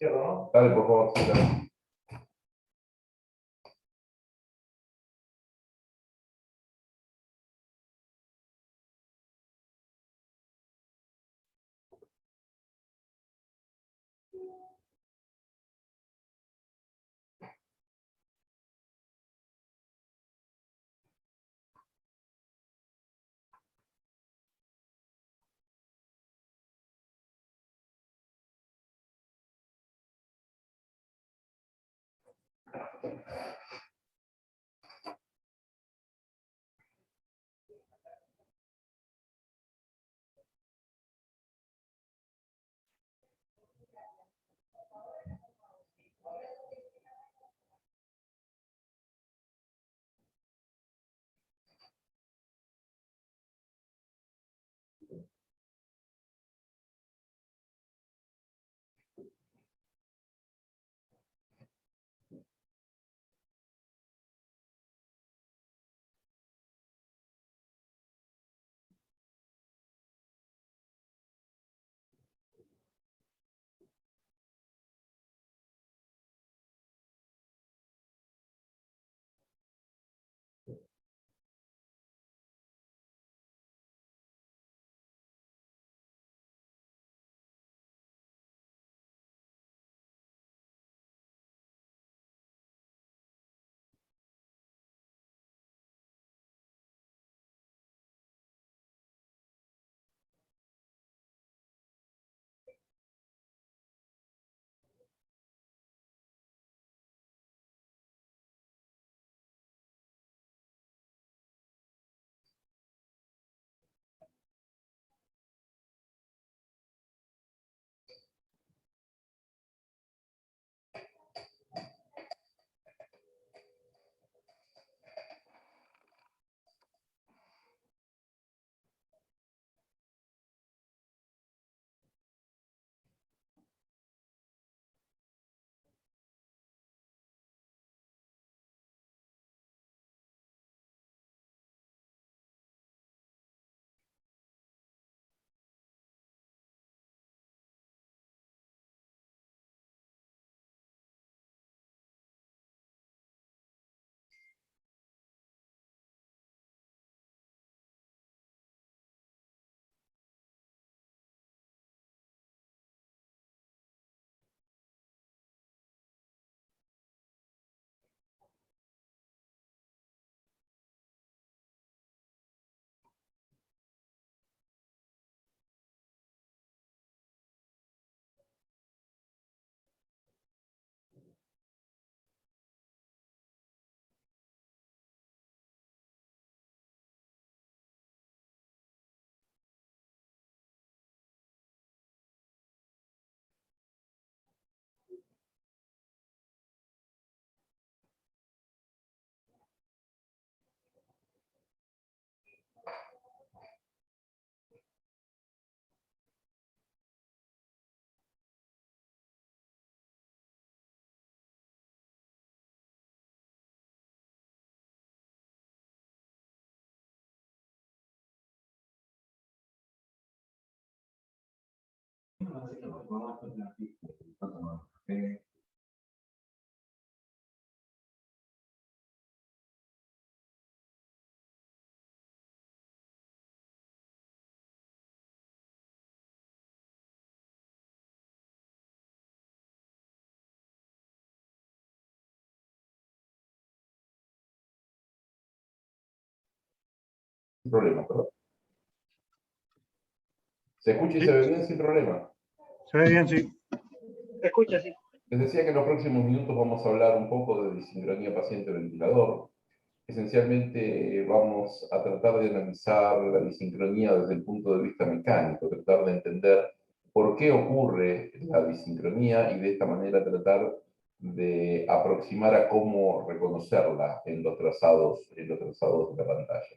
¿Cierto, no? Dale, por favor, cierra. Sin problema, perdón. ¿Se escucha y se ve bien sin problema? Se ve bien, sí. Se escucha, sí. Les decía que en los próximos minutos vamos a hablar un poco de disincronía paciente-ventilador. Esencialmente vamos a tratar de analizar la disincronía desde el punto de vista mecánico, tratar de entender por qué ocurre la disincronía y de esta manera tratar de aproximar a cómo reconocerla en los trazados de la pantalla.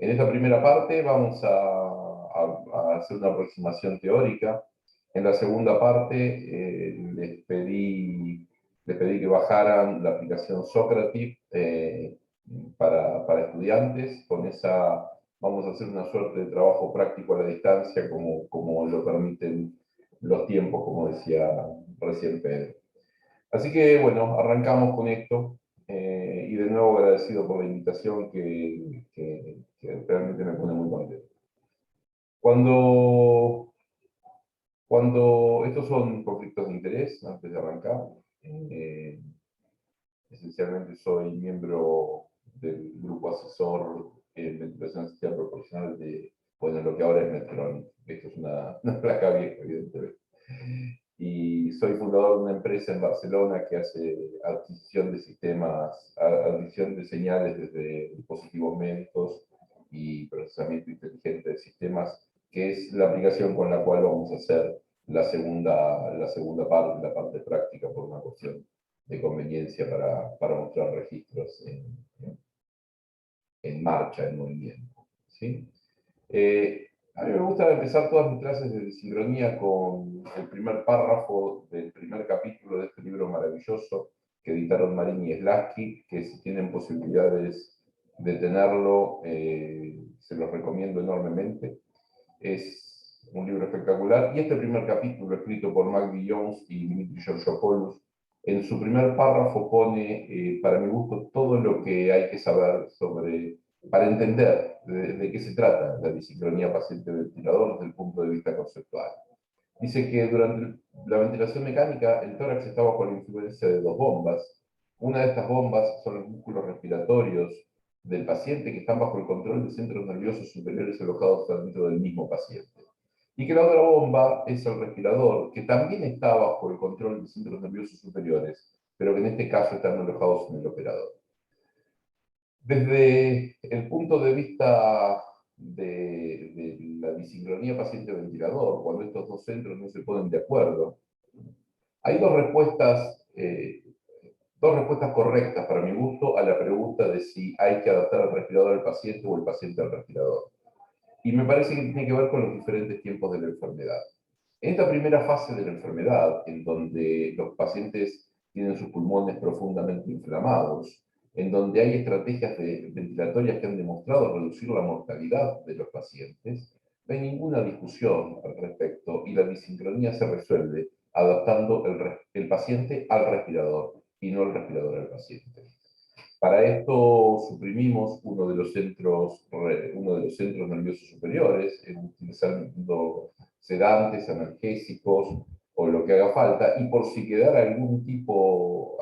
En esta primera parte vamos a hacer una aproximación teórica. En la segunda parte les pedí que bajaran la aplicación Socrative para estudiantes. Con esa vamos a hacer una suerte de trabajo práctico a la distancia, como lo permiten los tiempos, como decía recién Pedro. Así que bueno, arrancamos con esto y de nuevo agradecido por la invitación que realmente me pone muy contento. Cuando estos son conflictos de interés, antes de arrancar, eh, esencialmente soy miembro del grupo asesor en ventilación asistida proporcional de, bueno, lo que ahora es Medtronic. Esto es una placa vieja, evidentemente. Y soy fundador de una empresa en Barcelona que hace adquisición de sistemas, adquisición de señales desde dispositivos médicos y procesamiento inteligente de sistemas, que es la aplicación con la cual vamos a hacer la segunda parte, la parte práctica, por una cuestión de conveniencia para mostrar registros en marcha, en movimiento. ¿Sí? A mí me gusta empezar todas mis clases de sincronía con el primer párrafo del primer capítulo de este libro maravilloso que editaron Marín y Slasky, que si tienen posibilidades de tenerlo, se los recomiendo enormemente. Es un libro espectacular. Y este primer capítulo, escrito por Maggie Jones y Dimitri Georgopoulos, en su primer párrafo pone, para mi gusto, todo lo que hay que saber para entender de qué se trata la disincronía paciente-ventilador desde el punto de vista conceptual. Dice que durante la ventilación mecánica, el tórax está bajo la influencia de dos bombas. Una de estas bombas son los músculos respiratorios del paciente que están bajo el control de centros nerviosos superiores alojados dentro del mismo paciente. Y que la otra bomba es el respirador, que también está bajo el control de centros nerviosos superiores, pero que en este caso están alojados en el operador. Desde el punto de vista de la disincronía paciente-ventilador, cuando estos dos centros no se ponen de acuerdo, hay dos respuestas correctas para mi gusto a la pregunta de si hay que adaptar al respirador al paciente o el paciente al respirador. Y me parece que tiene que ver con los diferentes tiempos de la enfermedad. En esta primera fase de la enfermedad, en donde los pacientes tienen sus pulmones profundamente inflamados, en donde hay estrategias ventilatorias que han demostrado reducir la mortalidad de los pacientes, no hay ninguna discusión al respecto y la disincronía se resuelve adaptando el paciente al respirador y no el respirador al paciente. Para esto suprimimos uno de los centros nerviosos superiores, utilizando sedantes, analgésicos o lo que haga falta, y por si quedara algún tipo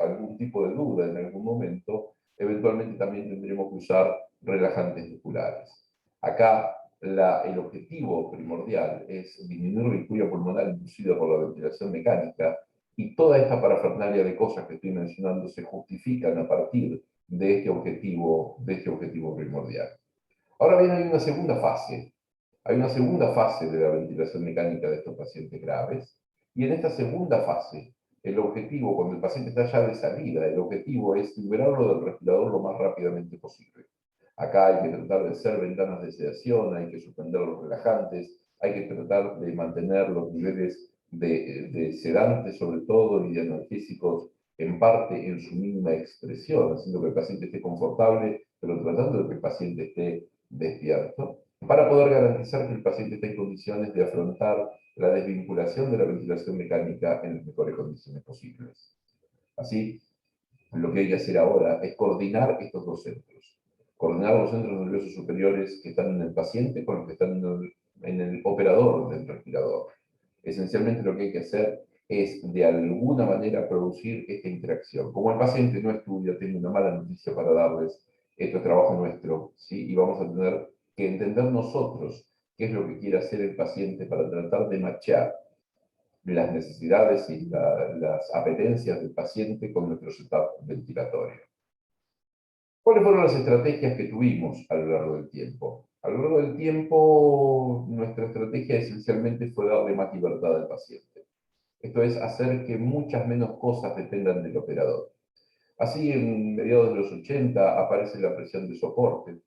de duda en algún momento, eventualmente también tendremos que usar relajantes musculares. Acá el objetivo primordial es disminuir la injuria pulmonar inducida por la ventilación mecánica, y toda esta parafernalia de cosas que estoy mencionando se justifican a partir de este objetivo primordial. Ahora bien, hay una segunda fase de la ventilación mecánica de estos pacientes graves, y en esta segunda fase, el objetivo, cuando el paciente está ya de salida, el objetivo es liberarlo del respirador lo más rápidamente posible. Acá hay que tratar de hacer ventanas de sedación, hay que suspender los relajantes, hay que tratar de mantener los niveles de sedantes sobre todo y de analgésicos en parte en su mínima expresión, haciendo que el paciente esté confortable, pero tratando de que el paciente esté despierto, para poder garantizar que el paciente esté en condiciones de afrontar la desvinculación de la ventilación mecánica en las mejores condiciones posibles. Así, lo que hay que hacer ahora es coordinar estos dos centros. Coordinar los centros nerviosos superiores que están en el paciente con los que están en el operador del respirador. Esencialmente lo que hay que hacer es de alguna manera producir esta interacción. Como el paciente no estudia, tengo una mala noticia para darles, esto es trabajo nuestro, ¿sí? Y vamos a tener que entender nosotros qué es lo que quiere hacer el paciente para tratar de matchar las necesidades y las apetencias del paciente con nuestro setup ventilatorio. ¿Cuáles fueron las estrategias que tuvimos a lo largo del tiempo? A lo largo del tiempo, nuestra estrategia esencialmente fue darle más libertad al paciente. Esto es, hacer que muchas menos cosas dependan del operador. Así, en mediados de los 80 aparece la presión de soporte.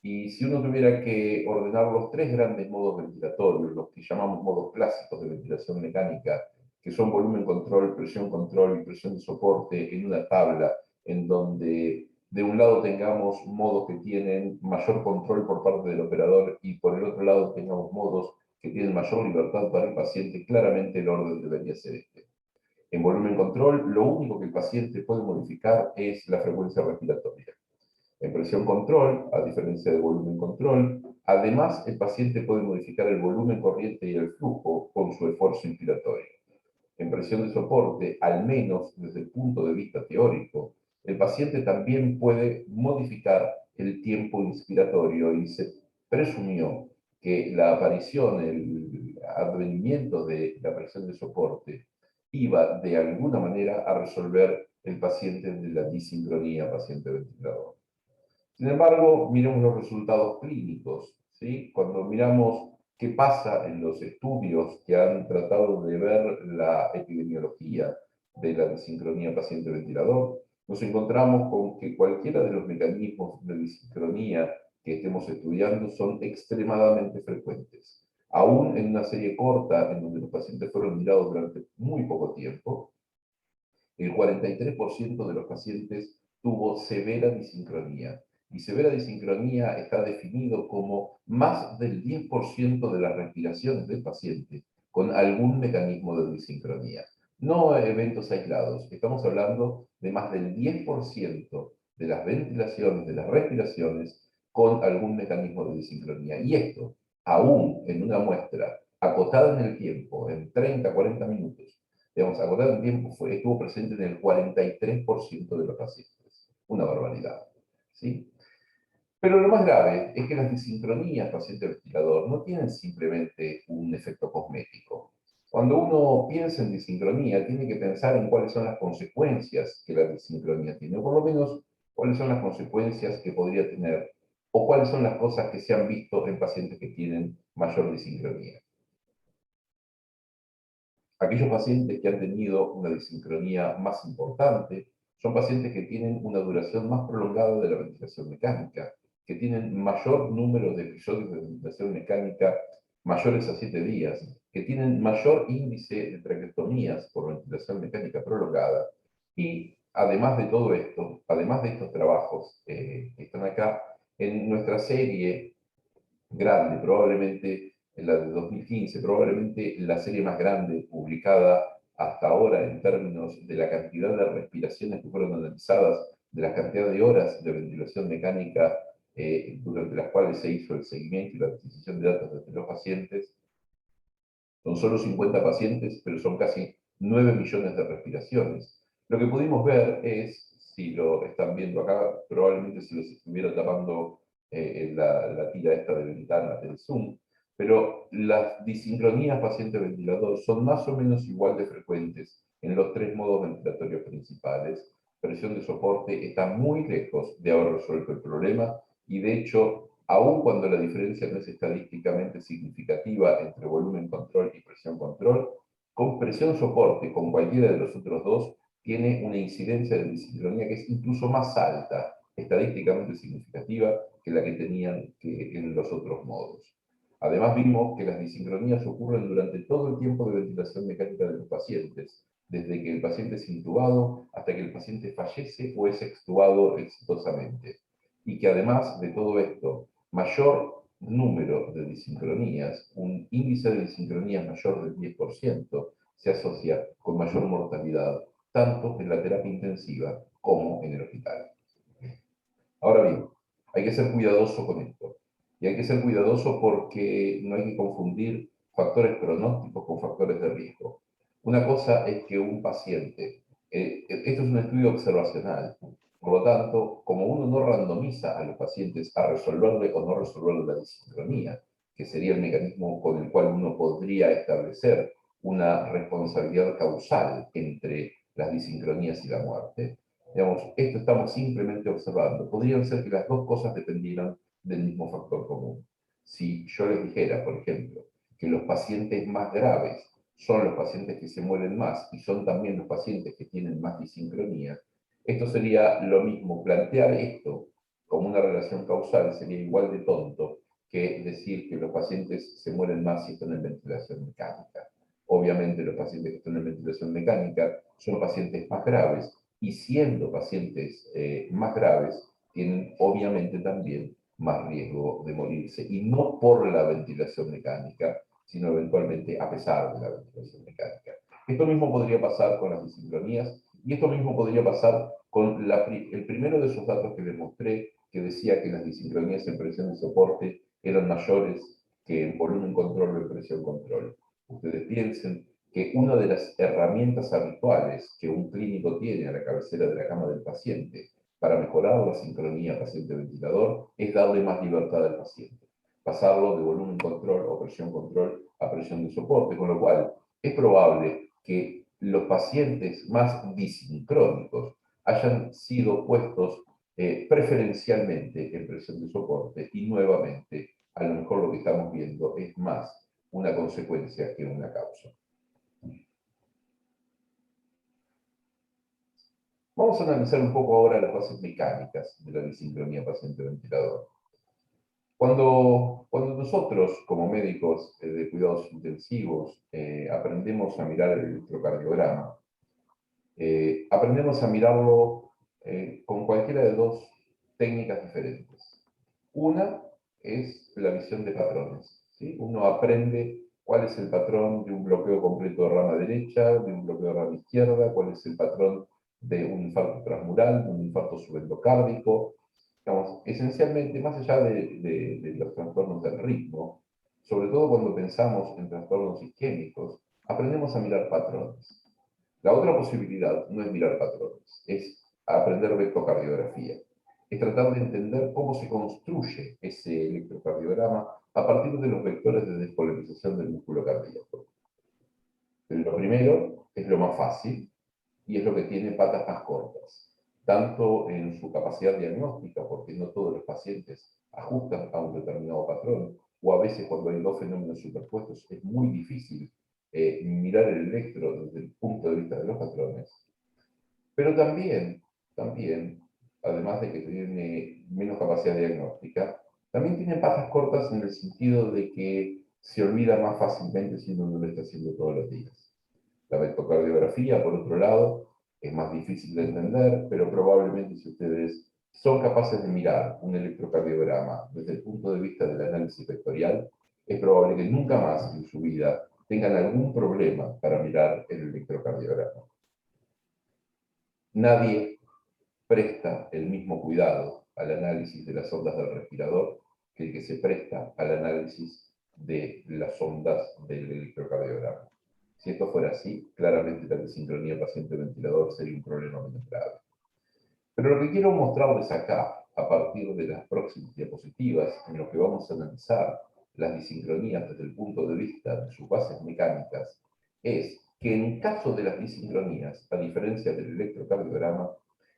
Y si uno tuviera que ordenar los tres grandes modos ventilatorios, los que llamamos modos clásicos de ventilación mecánica, que son volumen control y presión de soporte en una tabla, en donde de un lado tengamos modos que tienen mayor control por parte del operador y por el otro lado tengamos modos que tienen mayor libertad para el paciente, claramente el orden debería ser este. En volumen control, lo único que el paciente puede modificar es la frecuencia respiratoria. En presión control, a diferencia de volumen control, además el paciente puede modificar el volumen corriente y el flujo con su esfuerzo inspiratorio. En presión de soporte, al menos desde el punto de vista teórico, el paciente también puede modificar el tiempo inspiratorio y se presumió que la aparición, el advenimiento de la presión de soporte iba de alguna manera a resolver el paciente de la disincronía paciente-ventilador. Sin embargo, miremos los resultados clínicos, ¿sí? Cuando miramos qué pasa en los estudios que han tratado de ver la epidemiología de la disincronía paciente-ventilador, nos encontramos con que cualquiera de los mecanismos de disincronía que estemos estudiando son extremadamente frecuentes. Aún en una serie corta, en donde los pacientes fueron mirados durante muy poco tiempo, el 43% de los pacientes tuvo severa disincronía. Y severa disincronía está definido como más del 10% de las respiraciones del paciente con algún mecanismo de disincronía. No eventos aislados, estamos hablando de más del 10% de las ventilaciones, de las respiraciones con algún mecanismo de disincronía. Y esto, aún en una muestra acotada en el tiempo, en 30, 40 minutos, digamos, acordar el tiempo estuvo presente en el 43% de los pacientes. Una barbaridad. ¿Sí? Pero lo más grave es que las disincronías paciente-ventilador no tienen simplemente un efecto cosmético. Cuando uno piensa en disincronía, tiene que pensar en cuáles son las consecuencias que la disincronía tiene, o por lo menos cuáles son las consecuencias que podría tener, o cuáles son las cosas que se han visto en pacientes que tienen mayor disincronía. Aquellos pacientes que han tenido una disincronía más importante son pacientes que tienen una duración más prolongada de la ventilación mecánica, que tienen mayor número de episodios de ventilación mecánica mayores a 7 días, que tienen mayor índice de traqueotomías por ventilación mecánica prolongada. Y además de todo esto, además de estos trabajos que están acá, en nuestra serie grande, probablemente en la de 2015, probablemente la serie más grande publicada hasta ahora en términos de la cantidad de respiraciones que fueron analizadas, de la cantidad de horas de ventilación mecánica durante las cuales se hizo el seguimiento y la adquisición de datos de los pacientes. Son solo 50 pacientes, pero son casi 9 millones de respiraciones. Lo que pudimos ver es, si lo están viendo acá, probablemente si los estuviera tapando la tira esta de ventana del Zoom, pero las disincronías paciente-ventilador son más o menos igual de frecuentes en los 3 modos ventilatorios principales. Presión de soporte está muy lejos de haber resuelto el problema y de hecho, aun cuando la diferencia no es estadísticamente significativa entre volumen control y presión control, con presión soporte, con cualquiera de los otros dos, tiene una incidencia de disincronía que es incluso más alta, estadísticamente significativa, que la que tenían en los otros modos. Además vimos que las disincronías ocurren durante todo el tiempo de ventilación mecánica de los pacientes, desde que el paciente es intubado hasta que el paciente fallece o es extubado exitosamente. Y que además de todo esto, mayor número de disincronías, un índice de disincronías mayor del 10%, se asocia con mayor mortalidad, tanto en la terapia intensiva como en el hospital. Ahora bien, hay que ser cuidadoso con esto. Y hay que ser cuidadoso porque no hay que confundir factores pronósticos con factores de riesgo. Una cosa es que un paciente, esto es un estudio observacional, por lo tanto, como uno no randomiza a los pacientes a resolverle o no resolverle la disincronía, que sería el mecanismo con el cual uno podría establecer una responsabilidad causal entre las disincronías y la muerte, digamos, esto estamos simplemente observando. Podrían ser que las dos cosas dependieran del mismo factor común. Si yo les dijera, por ejemplo, que los pacientes más graves son los pacientes que se mueren más y son también los pacientes que tienen más disincronía, esto sería lo mismo. Plantear esto como una relación causal sería igual de tonto que decir que los pacientes se mueren más si están en ventilación mecánica. Obviamente los pacientes que están en ventilación mecánica son pacientes más graves y siendo pacientes más graves tienen obviamente también más riesgo de morirse, y no por la ventilación mecánica, sino eventualmente a pesar de la ventilación mecánica. Esto mismo podría pasar con las disincronías, y esto mismo podría pasar con el primero de esos datos que les mostré, que decía que las disincronías en presión de soporte eran mayores que en volumen control o en presión control. Ustedes piensen que una de las herramientas habituales que un clínico tiene a la cabecera de la cama del paciente para mejorar la sincronía paciente-ventilador es darle más libertad al paciente, pasarlo de volumen control o presión control a presión de soporte, con lo cual es probable que los pacientes más disincrónicos hayan sido puestos preferencialmente en presión de soporte y nuevamente, a lo mejor lo que estamos viendo es más una consecuencia que una causa. Vamos a analizar un poco ahora las bases mecánicas de la disincronía paciente-ventilador. Cuando nosotros, como médicos de cuidados intensivos, aprendemos a mirar el electrocardiograma, aprendemos a mirarlo con cualquiera de dos técnicas diferentes. Una es la visión de patrones, ¿sí? Uno aprende cuál es el patrón de un bloqueo completo de rama derecha, de un bloqueo de rama izquierda, cuál es el patrón de un infarto transmural, de un infarto subendocárdico. Digamos, esencialmente, más allá de los trastornos del ritmo, sobre todo cuando pensamos en trastornos isquémicos, aprendemos a mirar patrones. La otra posibilidad no es mirar patrones, es aprender vectocardiografía. Es tratar de entender cómo se construye ese electrocardiograma a partir de los vectores de despolarización del músculo cardíaco. Lo primero es lo más fácil y es lo que tiene patas más cortas, tanto en su capacidad diagnóstica, porque no todos los pacientes ajustan a un determinado patrón, o a veces cuando hay dos fenómenos superpuestos es muy difícil mirar el electro desde el punto de vista de los patrones, pero también, además de que tiene menos capacidad diagnóstica, también tiene patas cortas en el sentido de que se olvida más fácilmente si uno no lo está haciendo todos los días. La vectocardiografía, por otro lado, es más difícil de entender, pero probablemente si ustedes son capaces de mirar un electrocardiograma desde el punto de vista del análisis vectorial, es probable que nunca más en su vida tengan algún problema para mirar el electrocardiograma. Nadie presta el mismo cuidado al análisis de las ondas del respirador que el que se presta al análisis de las ondas del electrocardiograma. Si esto fuera así, claramente la desincronía paciente-ventilador sería un problema menos grave. Pero lo que quiero mostrarles acá, a partir de las próximas diapositivas, en lo que vamos a analizar las disincronías desde el punto de vista de sus bases mecánicas, es que en caso de las disincronías, a diferencia del electrocardiograma,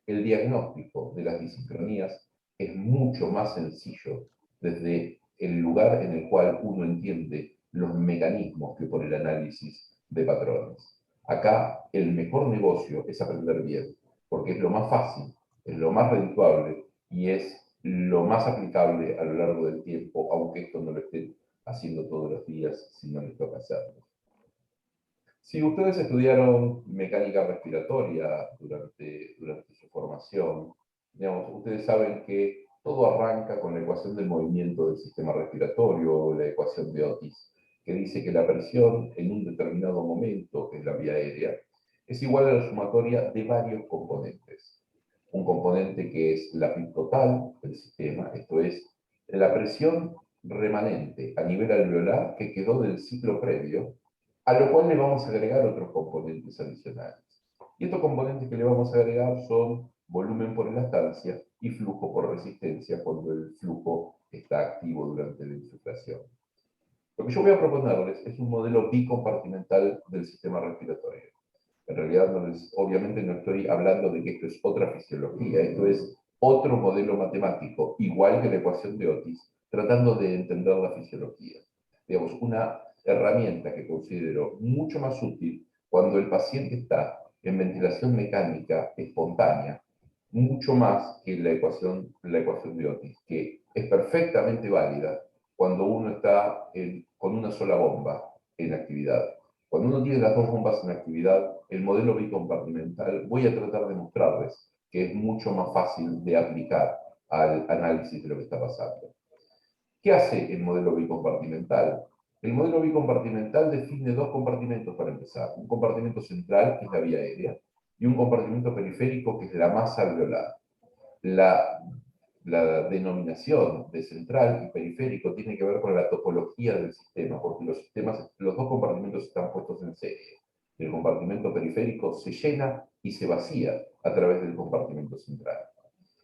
el diagnóstico de las disincronías es mucho más sencillo desde el lugar en el cual uno entiende los mecanismos que por el análisis de patrones. Acá el mejor negocio es aprender bien, porque es lo más fácil, es lo más redituable y es lo más aplicable a lo largo del tiempo, aunque esto no lo estén haciendo todos los días si no les toca hacerlo. Si ustedes estudiaron mecánica respiratoria durante su formación, digamos, ustedes saben que todo arranca con la ecuación del movimiento del sistema respiratorio, o la ecuación de Otis, que dice que la presión en un determinado momento, que es la vía aérea, es igual a la sumatoria de varios componentes. Un componente que es la PIB total del sistema, esto es, la presión remanente a nivel alveolar que quedó del ciclo previo, a lo cual le vamos a agregar otros componentes adicionales. Y estos componentes que le vamos a agregar son volumen por elastancia y flujo por resistencia cuando el flujo está activo durante la insuflación. Lo que yo voy a proponerles es un modelo bicompartimental del sistema respiratorio. En realidad, obviamente no estoy hablando de que esto es otra fisiología, esto es otro modelo matemático, igual que la ecuación de Otis, tratando de entender la fisiología. Digamos, una herramienta que considero mucho más útil cuando el paciente está en ventilación mecánica espontánea, mucho más que la ecuación de Otis, que es perfectamente válida cuando uno está con una sola bomba en actividad. Cuando uno tiene las dos bombas en actividad, el modelo bicompartimental, voy a tratar de mostrarles que es mucho más fácil de aplicar al análisis de lo que está pasando. ¿Qué hace el modelo bicompartimental? El modelo bicompartimental define dos compartimentos para empezar. Un compartimento central, que es la vía aérea, y un compartimento periférico, que es la masa alveolar. La, la denominación de central y periférico tiene que ver con la topología del sistema, porque los dos compartimentos están puestos en serie. El compartimento periférico se llena y se vacía a través del compartimento central.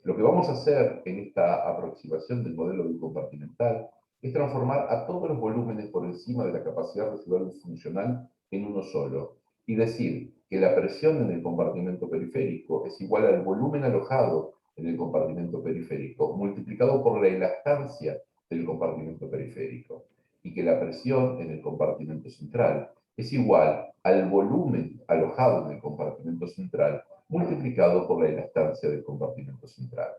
Lo que vamos a hacer en esta aproximación del modelo bicompartimental es transformar a todos los volúmenes por encima de la capacidad residual funcional en uno solo, y decir que la presión en el compartimento periférico es igual al volumen alojado en el compartimento periférico, multiplicado por la elastancia del compartimento periférico, y que la presión en el compartimento central es igual al volumen alojado en el compartimento central, multiplicado por la elastancia del compartimento central.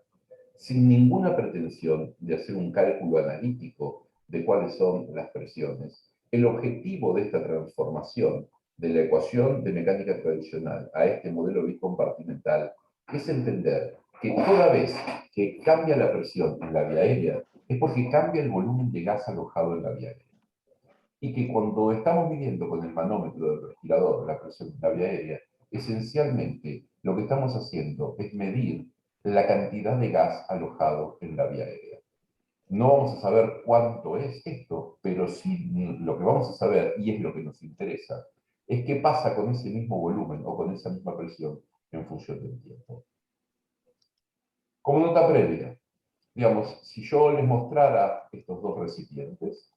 Sin ninguna pretensión de hacer un cálculo analítico de cuáles son las presiones, el objetivo de esta transformación de la ecuación de mecánica tradicional a este modelo bicompartimental es entender que toda vez que cambia la presión en la vía aérea es porque cambia el volumen de gas alojado en la vía aérea. Y que cuando estamos midiendo con el manómetro del respirador la presión en la vía aérea, esencialmente lo que estamos haciendo es medir la cantidad de gas alojado en la vía aérea. No vamos a saber cuánto es esto, pero sí lo que vamos a saber, y es lo que nos interesa, es qué pasa con ese mismo volumen o con esa misma presión en función del tiempo. Como nota previa, digamos, si yo les mostrara estos dos recipientes,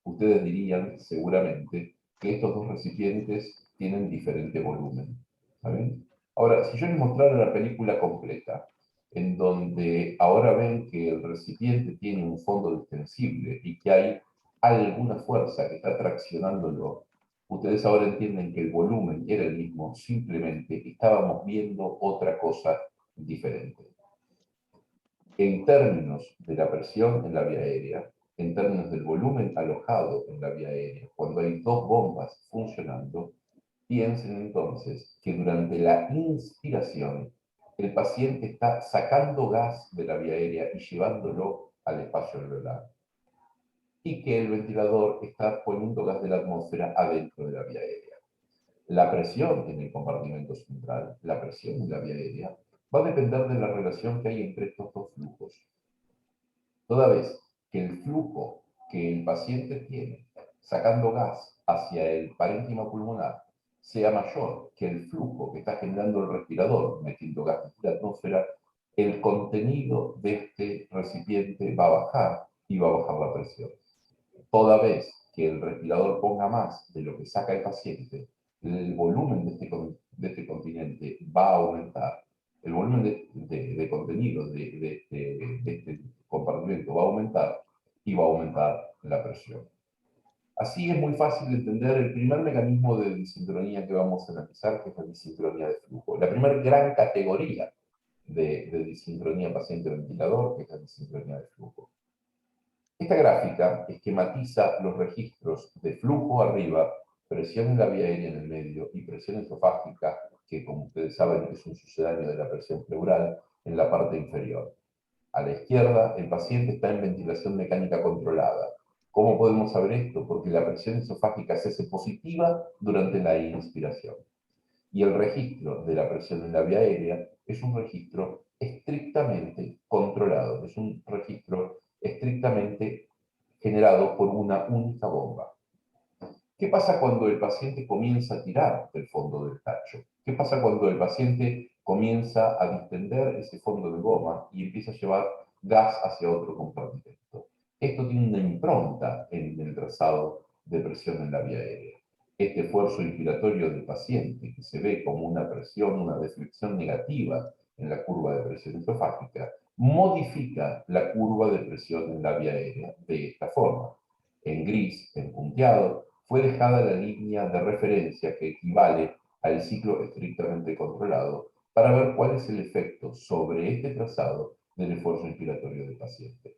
ustedes dirían seguramente que estos dos recipientes tienen diferente volumen. ¿Saben? Ahora, si yo les mostrara la película completa, en donde ahora ven que el recipiente tiene un fondo distensible y que hay alguna fuerza que está traccionándolo, ustedes ahora entienden que el volumen era el mismo, simplemente estábamos viendo otra cosa diferente. En términos de la presión en la vía aérea, en términos del volumen alojado en la vía aérea, cuando hay dos bombas funcionando, piensen entonces que durante la inspiración el paciente está sacando gas de la vía aérea y llevándolo al espacio alveolar, y que el ventilador está poniendo gas de la atmósfera adentro de la vía aérea. La presión en el compartimento central, la presión en la vía aérea, va a depender de la relación que hay entre estos dos flujos. Toda vez que el flujo que el paciente tiene sacando gas hacia el parénquima pulmonar sea mayor que el flujo que está generando el respirador metiendo gas en la atmósfera, el contenido de este recipiente va a bajar y va a bajar la presión. Toda vez que el respirador ponga más de lo que saca el paciente, el volumen de este continente va a aumentar. El volumen de contenido de este compartimento va a aumentar y va a aumentar la presión. Así es muy fácil entender el primer mecanismo de disincronía que vamos a analizar, que es la disincronía de flujo. La primera gran categoría de disincronía paciente-ventilador, que es la disincronía de flujo. Esta gráfica esquematiza los registros de flujo arriba, presión en la vía aérea en el medio y presión esofágica, que como ustedes saben es un sucedáneo de la presión pleural, en la parte inferior. A la izquierda, el paciente está en ventilación mecánica controlada. ¿Cómo podemos saber esto? Porque la presión esofágica se hace positiva durante la inspiración. Y el registro de la presión en la vía aérea es un registro estrictamente controlado, es un registro estrictamente generado por una única bomba. ¿Qué pasa cuando el paciente comienza a tirar del fondo del tacho? ¿Qué pasa cuando el paciente comienza a distender ese fondo de goma y empieza a llevar gas hacia otro compartimento? Esto tiene una impronta en el trazado de presión en la vía aérea. Este esfuerzo inspiratorio del paciente, que se ve como una presión, una deflexión negativa en la curva de presión esofágica, modifica la curva de presión en la vía aérea de esta forma. En gris, en punteado, fue dejada la línea de referencia que equivale al ciclo estrictamente controlado para ver cuál es el efecto sobre este trazado del esfuerzo inspiratorio del paciente.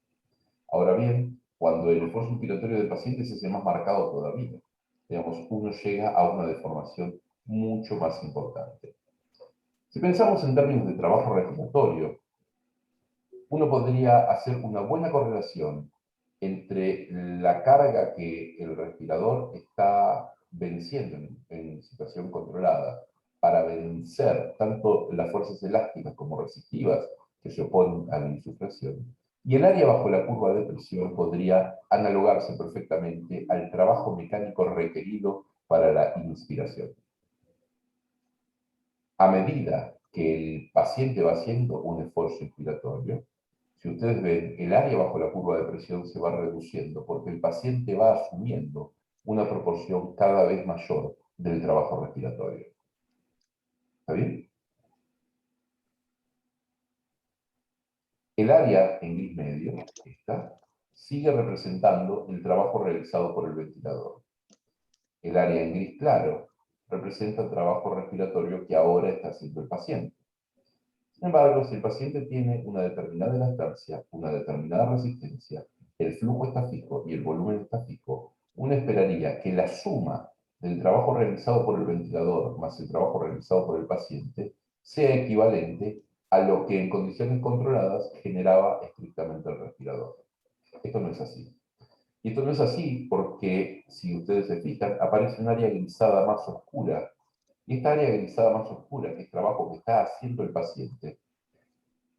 Ahora bien, cuando el esfuerzo inspiratorio del paciente se hace más marcado todavía, digamos, uno llega a una deformación mucho más importante. Si pensamos en términos de trabajo respiratorio, uno podría hacer una buena correlación entre la carga que el respirador está venciendo en situación controlada para vencer tanto las fuerzas elásticas como resistivas que se oponen a la insuflación. Y el área bajo la curva de presión podría analogarse perfectamente al trabajo mecánico requerido para la inspiración. A medida que el paciente va haciendo un esfuerzo inspiratorio, si ustedes ven, el área bajo la curva de presión se va reduciendo porque el paciente va asumiendo una proporción cada vez mayor del trabajo respiratorio. ¿Está bien? El área en gris medio, esta, sigue representando el trabajo realizado por el ventilador. El área en gris claro representa el trabajo respiratorio que ahora está haciendo el paciente. Sin embargo, si el paciente tiene una determinada elastancia, una determinada resistencia, el flujo está fijo y el volumen está fijo, uno esperaría que la suma del trabajo realizado por el ventilador más el trabajo realizado por el paciente sea equivalente a lo que en condiciones controladas generaba estrictamente el respirador. Esto no es así. Y esto no es así porque, si ustedes se fijan, aparece un área grisada más oscura. Y esta área grisada más oscura, que es trabajo que está haciendo el paciente,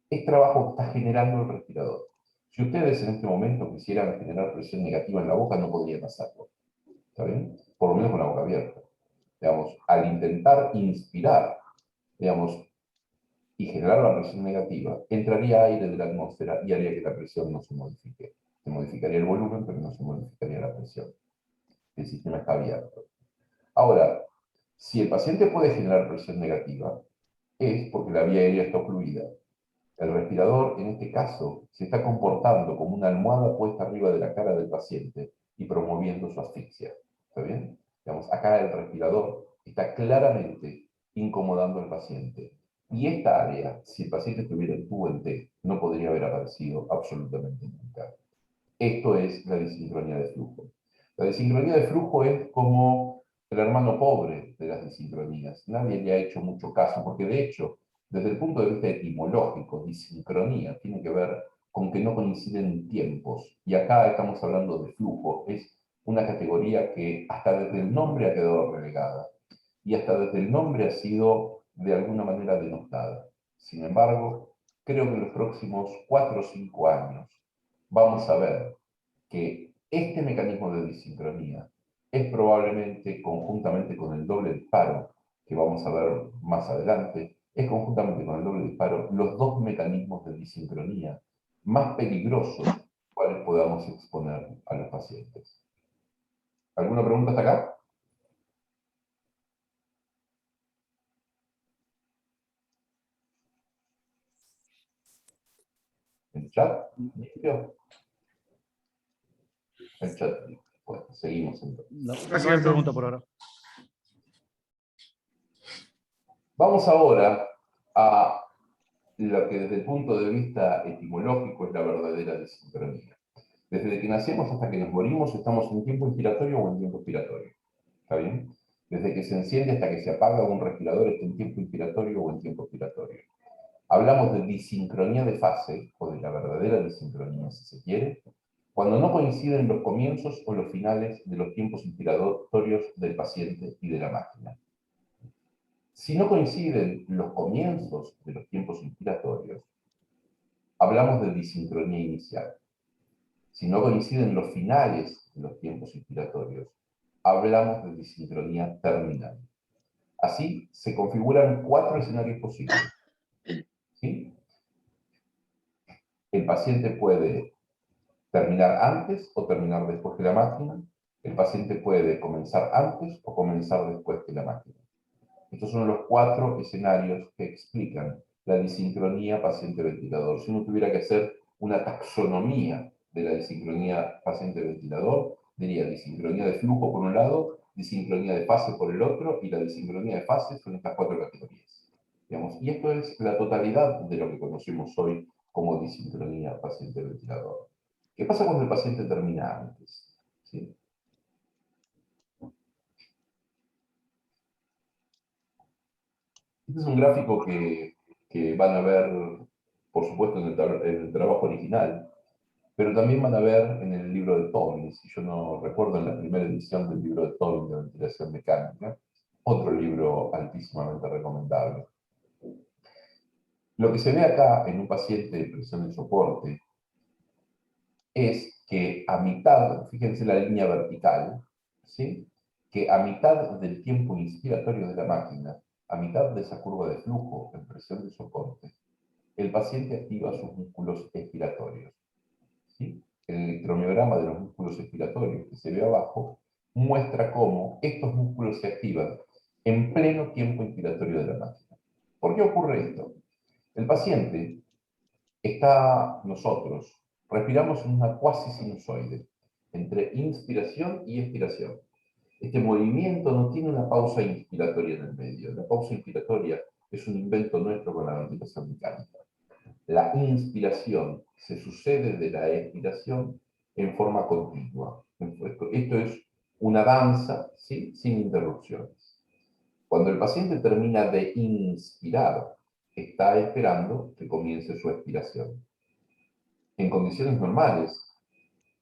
es trabajo que está generando el respirador. Si ustedes en este momento quisieran generar presión negativa en la boca, no podrían hacerlo. ¿Está bien? Por lo menos con la boca abierta. Digamos, al intentar inspirar, digamos, y generar la presión negativa, entraría aire de la atmósfera y haría que la presión no se modifique. Se modificaría el volumen, pero no se modificaría la presión. El sistema está abierto. Ahora, si el paciente puede generar presión negativa, es porque la vía aérea está ocluida. El respirador, en este caso, se está comportando como una almohada puesta arriba de la cara del paciente y promoviendo su asfixia. ¿Está bien? Digamos, acá el respirador está claramente incomodando al paciente. Y esta área, si el paciente estuviera en tubo en T, no podría haber aparecido absolutamente nunca. Esto es la disincronía de flujo. La disincronía de flujo es como el hermano pobre de las disincronías. Nadie le ha hecho mucho caso, porque de hecho, desde el punto de vista etimológico, disincronía tiene que ver con que no coinciden tiempos. Y acá estamos hablando de flujo. Es una categoría que hasta desde el nombre ha quedado relegada. Y hasta desde el nombre ha sido de alguna manera denostada. Sin embargo, creo que en los próximos 4 o 5 años vamos a ver que este mecanismo de disincronía es probablemente, conjuntamente con el doble disparo, que vamos a ver más adelante, es conjuntamente con el doble disparo los dos mecanismos de disincronía más peligrosos cuales podamos exponer a los pacientes. ¿Alguna pregunta hasta acá? ¿El chat? ¿Limpio? El chat. Bueno, seguimos entonces. No, no hay pregunta por ahora. Vamos ahora a lo que desde el punto de vista etimológico es la verdadera disincronía. Desde que nacemos hasta que nos morimos estamos en tiempo inspiratorio o en tiempo expiratorio. ¿Está bien? Desde que se enciende hasta que se apaga un respirador está en tiempo inspiratorio o en tiempo expiratorio. Hablamos de disincronía de fase, o de la verdadera disincronía, si se quiere, cuando no coinciden los comienzos o los finales de los tiempos inspiratorios del paciente y de la máquina. Si no coinciden los comienzos de los tiempos inspiratorios, hablamos de disincronía inicial. Si no coinciden los finales de los tiempos inspiratorios, hablamos de disincronía terminal. Así se configuran 4 escenarios posibles. ¿Sí? El paciente puede terminar antes o terminar después que la máquina. El paciente puede comenzar antes o comenzar después que la máquina. Estos son los 4 escenarios que explican la disincronía paciente-ventilador. Si uno tuviera que hacer una taxonomía de la disincronía paciente-ventilador, diría disincronía de flujo por un lado, disincronía de fase por el otro, y la disincronía de fase son estas 4 categorías. Digamos, y esto es la totalidad de lo que conocemos hoy como disincronía paciente-ventilador. ¿Qué pasa cuando el paciente termina antes? ¿Sí? Este es un gráfico que van a ver, por supuesto, en el trabajo original. pero también van a ver en el libro de Tobin, si yo no recuerdo, en la primera edición del libro de Tobin de ventilación mecánica, otro libro altísimamente recomendable. Lo que se ve acá en un paciente de presión de soporte es que a mitad, fíjense la línea vertical, ¿sí? Que a mitad del tiempo inspiratorio de la máquina, a mitad de esa curva de flujo en presión de soporte, el paciente activa sus músculos expiratorios. ¿Sí? El electromiograma de los músculos expiratorios que se ve abajo muestra cómo estos músculos se activan en pleno tiempo inspiratorio de la máquina. ¿Por qué ocurre esto? El paciente nosotros respiramos en una cuasi sinusoide entre inspiración y expiración. Este movimiento no tiene una pausa inspiratoria en el medio. La pausa inspiratoria es un invento nuestro con la ventilación mecánica. La inspiración se sucede de la expiración en forma continua. Esto es una danza, ¿sí? Sin interrupciones. Cuando el paciente termina de inspirar, está esperando que comience su expiración. En condiciones normales,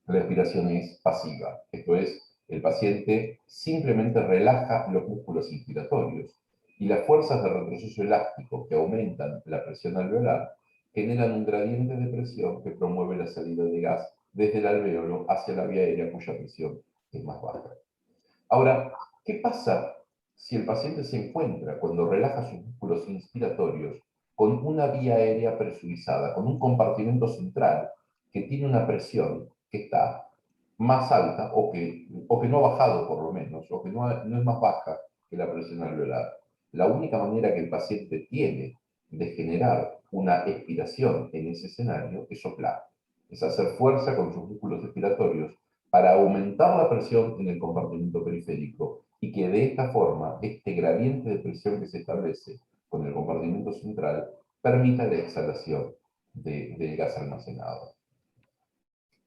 la expiración es pasiva. Esto es, el paciente simplemente relaja los músculos inspiratorios y las fuerzas de retroceso elástico que aumentan la presión alveolar generan un gradiente de presión que promueve la salida de gas desde el alveolo hacia la vía aérea cuya presión es más baja. Ahora, ¿qué pasa si el paciente se encuentra, cuando relaja sus músculos inspiratorios, con una vía aérea presurizada, con un compartimento central que tiene una presión que está más alta o que no ha bajado por lo menos, o que no es más baja que la presión alveolar? La única manera que el paciente tiene de generar una expiración en ese escenario es soplar, es hacer fuerza con sus músculos expiratorios para aumentar la presión en el compartimento periférico y que de esta forma este gradiente de presión que se establece con el compartimento central permita la exhalación del gas almacenado.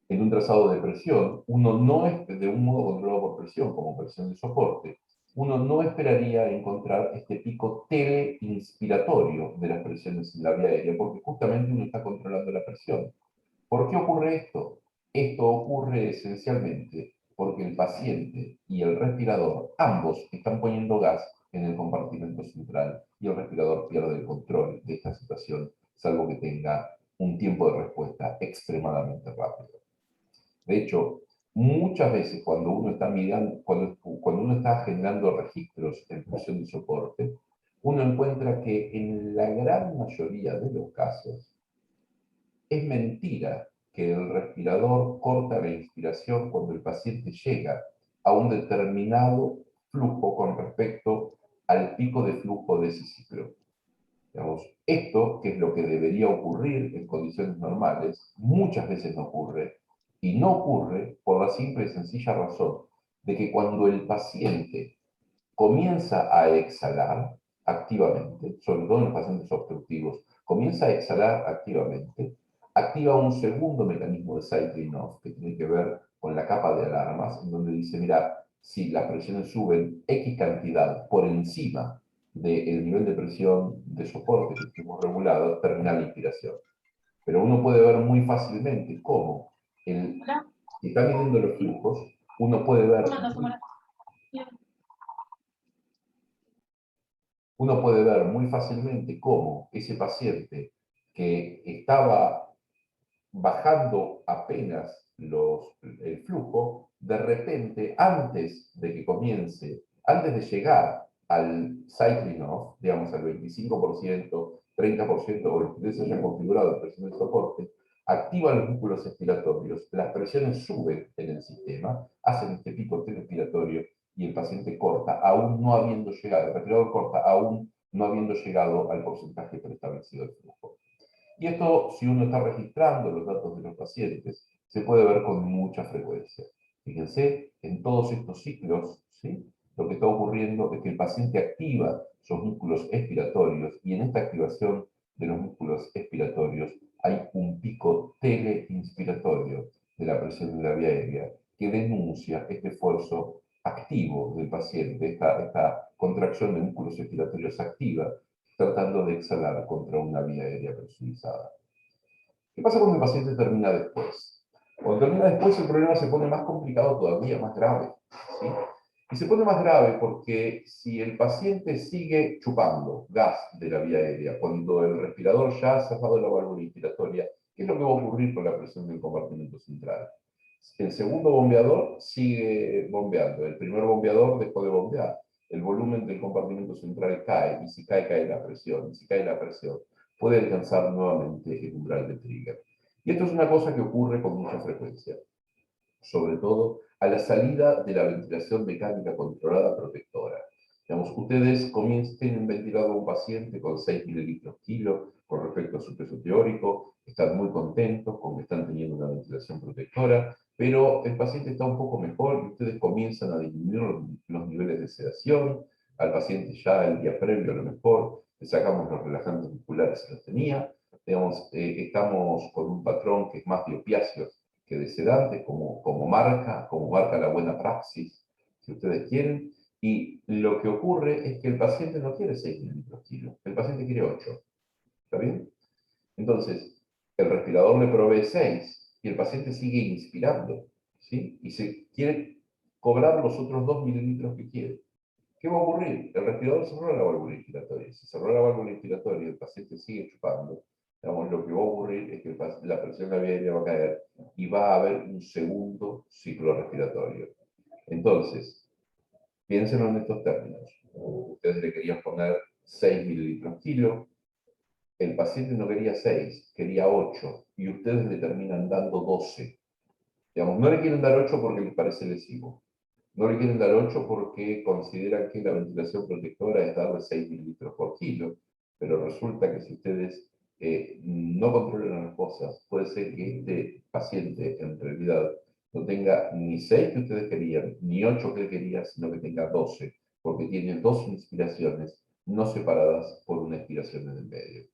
En un trazado de presión, uno no es de un modo controlado por presión, como presión de soporte, uno no esperaría encontrar este pico teleinspiratorio de las presiones en la vía aérea, porque justamente uno está controlando la presión. ¿Por qué ocurre esto? Esto ocurre esencialmente porque el paciente y el respirador, ambos están poniendo gas en el compartimento central y el respirador pierde el control de esta situación, salvo que tenga un tiempo de respuesta extremadamente rápido. De hecho, muchas veces cuando uno está mirando, cuando uno está generando registros en función de soporte, uno encuentra que en la gran mayoría de los casos es mentira que el respirador corta la inspiración cuando el paciente llega a un determinado flujo con respecto al pico de flujo de ese ciclo. Digamos, esto, que es lo que debería ocurrir en condiciones normales, muchas veces no ocurre, y no ocurre por la simple y sencilla razón de que cuando el paciente comienza a exhalar activamente, sobre todo en los pacientes obstructivos, comienza a exhalar activamente, activa un segundo mecanismo de cycling off que tiene que ver con la capa de alarmas, en donde dice, mira, si las presiones suben X cantidad por encima del nivel de presión de soporte que hemos regulado, termina la inspiración. Pero uno puede ver muy fácilmente cómo, si está midiendo los flujos, uno puede ver muy fácilmente cómo ese paciente que estaba bajando apenas el flujo, de repente, antes de llegar al cycling off, digamos al 25%, 30% o lo que se haya configurado en presión de soporte, activa los músculos expiratorios, las presiones suben en el sistema, hacen este pico respiratorio y el paciente corta, aún no habiendo llegado, el respirador corta, aún no habiendo llegado al porcentaje preestablecido del flujo. Y esto, si uno está registrando los datos de los pacientes, se puede ver con mucha frecuencia. Fíjense, en todos estos ciclos, ¿sí? Lo que está ocurriendo es que el paciente activa sus músculos expiratorios y en esta activación de los músculos expiratorios hay un pico teleinspiratorio de la presión de la vía aérea que denuncia este esfuerzo activo del paciente, esta contracción de músculos expiratorios activa, tratando de exhalar contra una vía aérea presurizada. ¿Qué pasa cuando el paciente termina después? Cuando termina después, el problema se pone más complicado todavía, más grave, ¿sí? Y se pone más grave porque si el paciente sigue chupando gas de la vía aérea, cuando el respirador ya ha cerrado la válvula inspiratoria, ¿qué es lo que va a ocurrir con la presión del compartimento central? El segundo bombeador sigue bombeando, el primer bombeador dejó de bombear, el volumen del compartimento central cae, y si cae, cae la presión, y si cae la presión, puede alcanzar nuevamente el umbral de trigger. Y esto es una cosa que ocurre con mucha frecuencia, sobre todo a la salida de la ventilación mecánica controlada protectora. Digamos, ustedes tienen ventilado a un paciente con 6 mililitros kilo con respecto a su peso teórico, están muy contentos con que están teniendo una ventilación protectora, pero el paciente está un poco mejor y ustedes comienzan a disminuir los niveles de sedación, al paciente ya el día previo a lo mejor, le sacamos los relajantes musculares que los tenía, digamos, estamos con un patrón que es más de opiáceos que de sedantes, como marca la buena praxis, si ustedes quieren, y lo que ocurre es que el paciente no quiere 6 mililitros kilo, el paciente quiere 8, ¿está bien? Entonces, el respirador le provee 6 y el paciente sigue inspirando, ¿sí? Y se quiere cobrar los otros 2 mililitros que quiere. ¿Qué va a ocurrir? El respirador cerró la válvula inspiratoria. Si cerró la válvula inspiratoria y el paciente sigue chupando, digamos, lo que va a ocurrir es que la presión aérea va a caer y va a haber un segundo ciclo respiratorio. Entonces, piénsenlo en estos términos. Ustedes le querían poner 6 mililitros kilo, el paciente no quería 6, quería 8, y ustedes le terminan dando 12. Digamos, no le quieren dar 8 porque les parece lesivo. No le quieren dar 8 porque consideran que la ventilación protectora es darle 6 mililitros por kilo, pero resulta que si ustedes no controlan las cosas, puede ser que este paciente en realidad no tenga ni 6 que ustedes querían, ni 8 que él quería, sino que tenga 12, porque tiene dos inspiraciones no separadas por una expiración en el medio.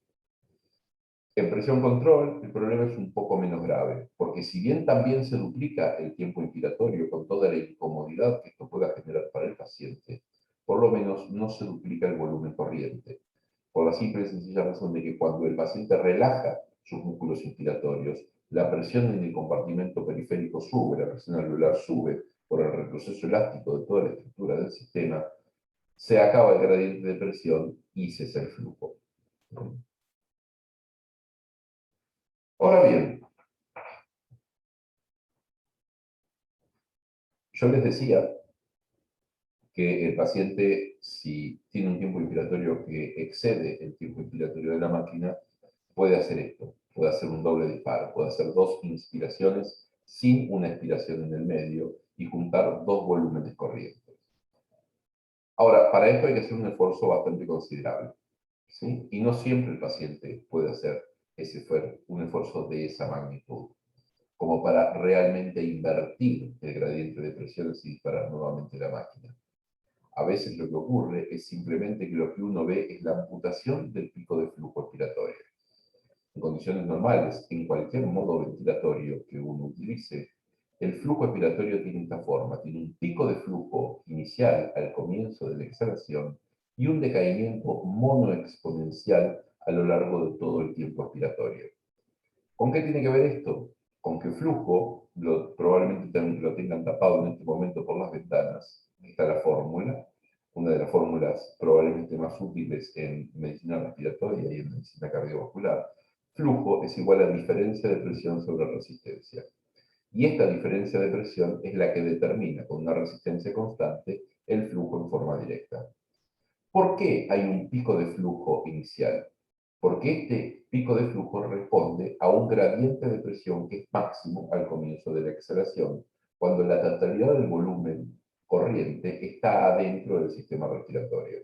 En presión control, el problema es un poco menos grave, porque si bien también se duplica el tiempo inspiratorio con toda la incomodidad que esto pueda generar para el paciente, por lo menos no se duplica el volumen corriente, por la simple y sencilla razón de que cuando el paciente relaja sus músculos inspiratorios, la presión en el compartimento periférico sube, la presión alveolar sube por el retroceso elástico de toda la estructura del sistema, se acaba el gradiente de presión y cesa el flujo. Ahora bien, yo les decía que el paciente, si tiene un tiempo inspiratorio que excede el tiempo inspiratorio de la máquina, puede hacer esto, puede hacer un doble disparo, puede hacer dos inspiraciones sin una expiración en el medio y juntar dos volúmenes corrientes. Ahora, para esto hay que hacer un esfuerzo bastante considerable, ¿sí? Y no siempre el paciente puede hacer un esfuerzo de esa magnitud, como para realmente invertir el gradiente de presiones y disparar nuevamente la máquina. A veces lo que ocurre es simplemente que lo que uno ve es la amputación del pico de flujo expiratorio. En condiciones normales, en cualquier modo ventilatorio que uno utilice, el flujo expiratorio tiene esta forma, tiene un pico de flujo inicial al comienzo de la exhalación y un decaimiento monoexponencial a lo largo de todo el tiempo expiratorio. ¿Con qué tiene que ver esto? Con que flujo, probablemente también lo tengan tapado en este momento por las ventanas, está la fórmula, una de las fórmulas probablemente más útiles en medicina respiratoria y en medicina cardiovascular. Flujo es igual a diferencia de presión sobre resistencia. Y esta diferencia de presión es la que determina, con una resistencia constante, el flujo en forma directa. ¿Por qué hay un pico de flujo inicial? Porque este pico de flujo responde a un gradiente de presión que es máximo al comienzo de la exhalación, cuando la totalidad del volumen corriente está adentro del sistema respiratorio.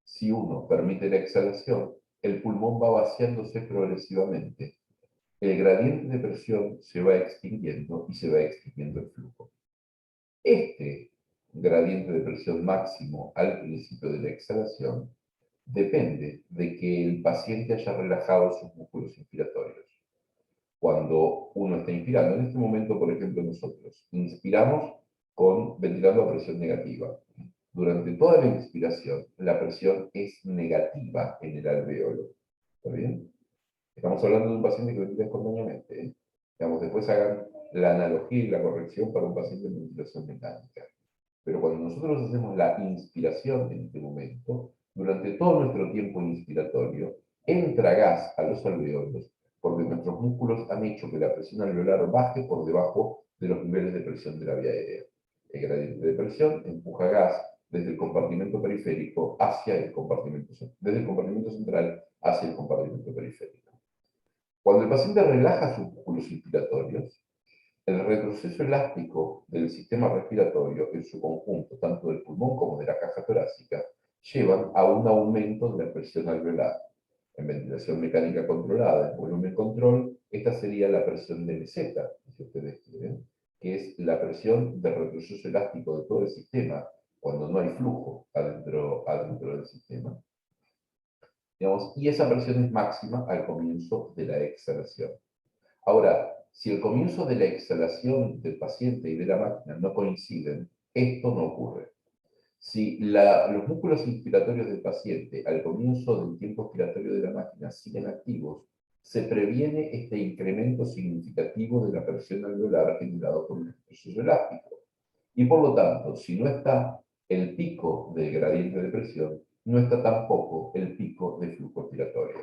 Si uno permite la exhalación, el pulmón va vaciándose progresivamente. El gradiente de presión se va extinguiendo y se va extinguiendo el flujo. Este gradiente de presión máximo al principio de la exhalación depende de que el paciente haya relajado sus músculos inspiratorios. Cuando uno está inspirando, en este momento, por ejemplo, nosotros inspiramos ventilando a presión negativa. Durante toda la inspiración, la presión es negativa en el alvéolo. ¿Está bien? Estamos hablando de un paciente que ventila espontáneamente. Digamos, después hagan la analogía y la corrección para un paciente en ventilación mecánica. Pero cuando nosotros hacemos la inspiración en este momento, durante todo nuestro tiempo inspiratorio, entra gas a los alveolos porque nuestros músculos han hecho que la presión alveolar baje por debajo de los niveles de presión de la vía aérea. El gradiente de presión empuja gas desde el compartimento periférico hacia el compartimento, desde el compartimento central hacia el compartimento periférico. Cuando el paciente relaja sus músculos inspiratorios, el retroceso elástico del sistema respiratorio en su conjunto, tanto del pulmón como de la caja torácica, llevan a un aumento de la presión alveolar. En ventilación mecánica controlada, en volumen control, esta sería la presión de meseta, si ustedes quieren, que es la presión de retroceso elástico de todo el sistema cuando no hay flujo adentro del sistema. Digamos, y esa presión es máxima al comienzo de la exhalación. Ahora, si el comienzo de la exhalación del paciente y de la máquina no coinciden, esto no ocurre. Si los músculos inspiratorios del paciente al comienzo del tiempo expiratorio de la máquina siguen activos, se previene este incremento significativo de la presión alveolar generado por el proceso elástico. Y por lo tanto, si no está el pico del gradiente de presión, no está tampoco el pico de flujo expiratorio.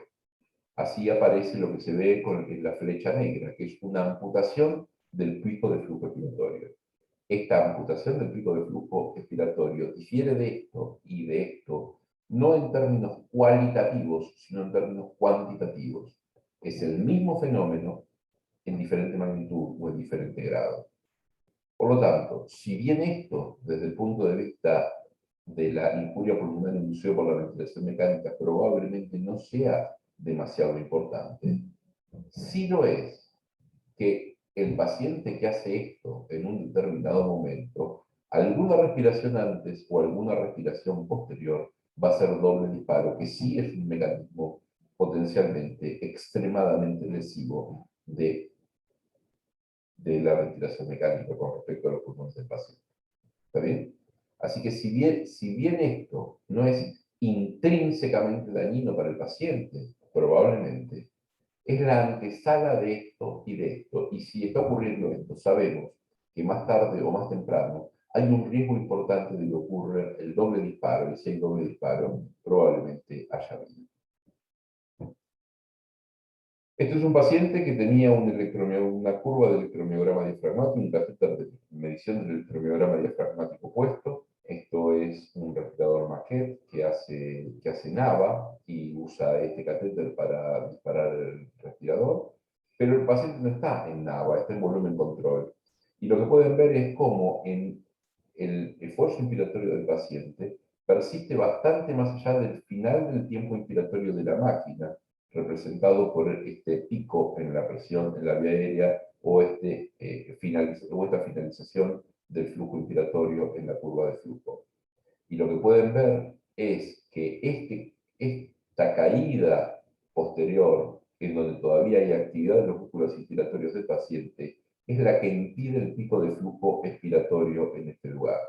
Así aparece lo que se ve con la flecha negra, que es una amputación del pico de flujo expiratorio. Esta amputación del pico de flujo expiratorio difiere de esto y de esto, no en términos cualitativos, sino en términos cuantitativos. Es el mismo fenómeno en diferente magnitud o en diferente grado. Por lo tanto, si bien esto, desde el punto de vista de la injuria pulmonar inducida por la ventilación mecánica, probablemente no sea demasiado importante, sí lo es que el paciente que hace esto en un determinado momento, alguna respiración antes o alguna respiración posterior va a ser doble disparo, que sí es un mecanismo potencialmente extremadamente lesivo de la ventilación mecánica con respecto a los pulmones del paciente. ¿Está bien? Así que si bien esto no es intrínsecamente dañino para el paciente, probablemente es la antesala de esto y de esto. Y si está ocurriendo esto, sabemos que más tarde o más temprano hay un riesgo importante de que ocurra el doble disparo, y si hay doble disparo, probablemente haya vida. Este es un paciente que tenía una curva de electromiograma diafragmático, un catéter de medición del electromiograma diafragmático puesto. Esto es un respirador Maquet que hace NAVA y usa este catéter para disparar el respirador, pero el paciente no está en NAVA, está en volumen control. Y lo que pueden ver es cómo en el esfuerzo inspiratorio del paciente persiste bastante más allá del final del tiempo inspiratorio de la máquina, representado por este pico en la presión en la vía aérea o esta finalización del flujo inspiratorio en la curva de flujo. Y lo que pueden ver es que esta caída posterior, en donde todavía hay actividad de los músculos inspiratorios del paciente, es la que impide el pico de flujo expiratorio en este lugar.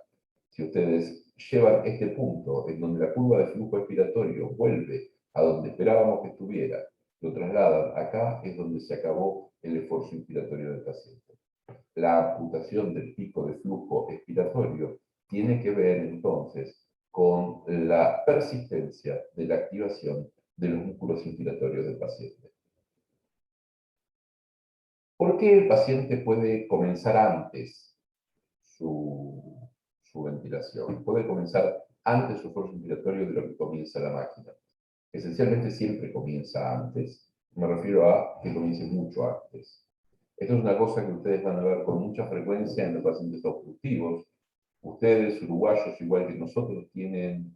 Si ustedes llevan este punto en donde la curva de flujo expiratorio vuelve a donde esperábamos que estuviera, lo trasladan acá, es donde se acabó el esfuerzo inspiratorio del paciente. La amputación del pico de flujo expiratorio tiene que ver entonces con la persistencia de la activación de los músculos inspiratorios del paciente. ¿Por qué el paciente puede comenzar antes su ventilación? Puede comenzar antes su esfuerzo inspiratorio de lo que comienza la máquina. Esencialmente siempre comienza antes. Me refiero a que comience mucho antes. Esto es una cosa que ustedes van a ver con mucha frecuencia en los pacientes obstructivos. Ustedes, uruguayos, igual que nosotros, tienen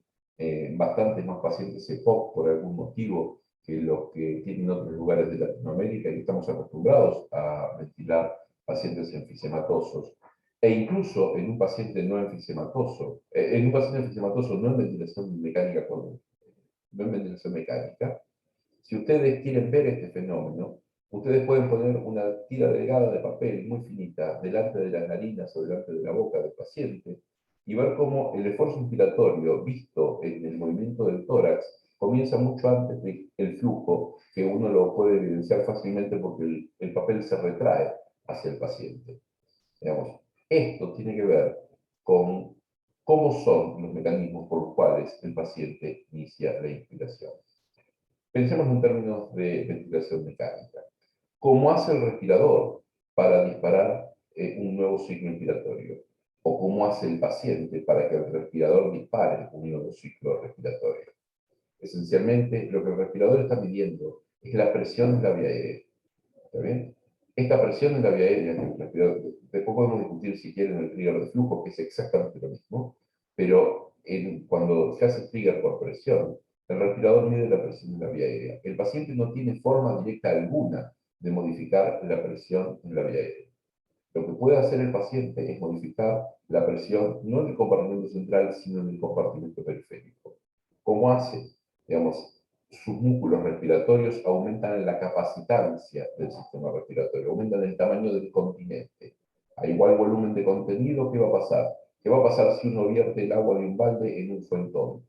bastantes más pacientes EPOC por algún motivo que los que tienen otros lugares de Latinoamérica y estamos acostumbrados a ventilar pacientes enfisematosos. E incluso en un paciente no enfisematoso, no en ventilación mecánica no en ventilación mecánica, si ustedes quieren ver este fenómeno, ustedes pueden poner una tira delgada de papel muy finita delante de las narinas o delante de la boca del paciente y ver cómo el esfuerzo inspiratorio visto en el movimiento del tórax comienza mucho antes del flujo, que uno lo puede evidenciar fácilmente porque el papel se retrae. hacia el paciente. Digamos, esto tiene que ver con cómo son los mecanismos por los cuales el paciente inicia la inspiración. Pensemos en términos de ventilación mecánica. ¿Cómo hace el respirador para disparar un nuevo ciclo inspiratorio? ¿O cómo hace el paciente para que el respirador dispare un nuevo ciclo respiratorio? Esencialmente, lo que el respirador está midiendo es la presión en la vía aérea. ¿Está bien? Esta presión en la vía aérea, que el respirador, después podemos discutir si quieren el trigger de flujo, que es exactamente lo mismo, pero cuando se hace trigger por presión, el respirador mide la presión en la vía aérea. El paciente no tiene forma directa alguna de modificar la presión en la vía aérea. Lo que puede hacer el paciente es modificar la presión no en el compartimento central, sino en el compartimento periférico. ¿Cómo hace? Digamos, sus músculos respiratorios aumentan la capacitancia del sistema respiratorio, aumentan el tamaño del continente. A igual volumen de contenido, ¿qué va a pasar? ¿Qué va a pasar si uno vierte el agua de un balde en un fuentón?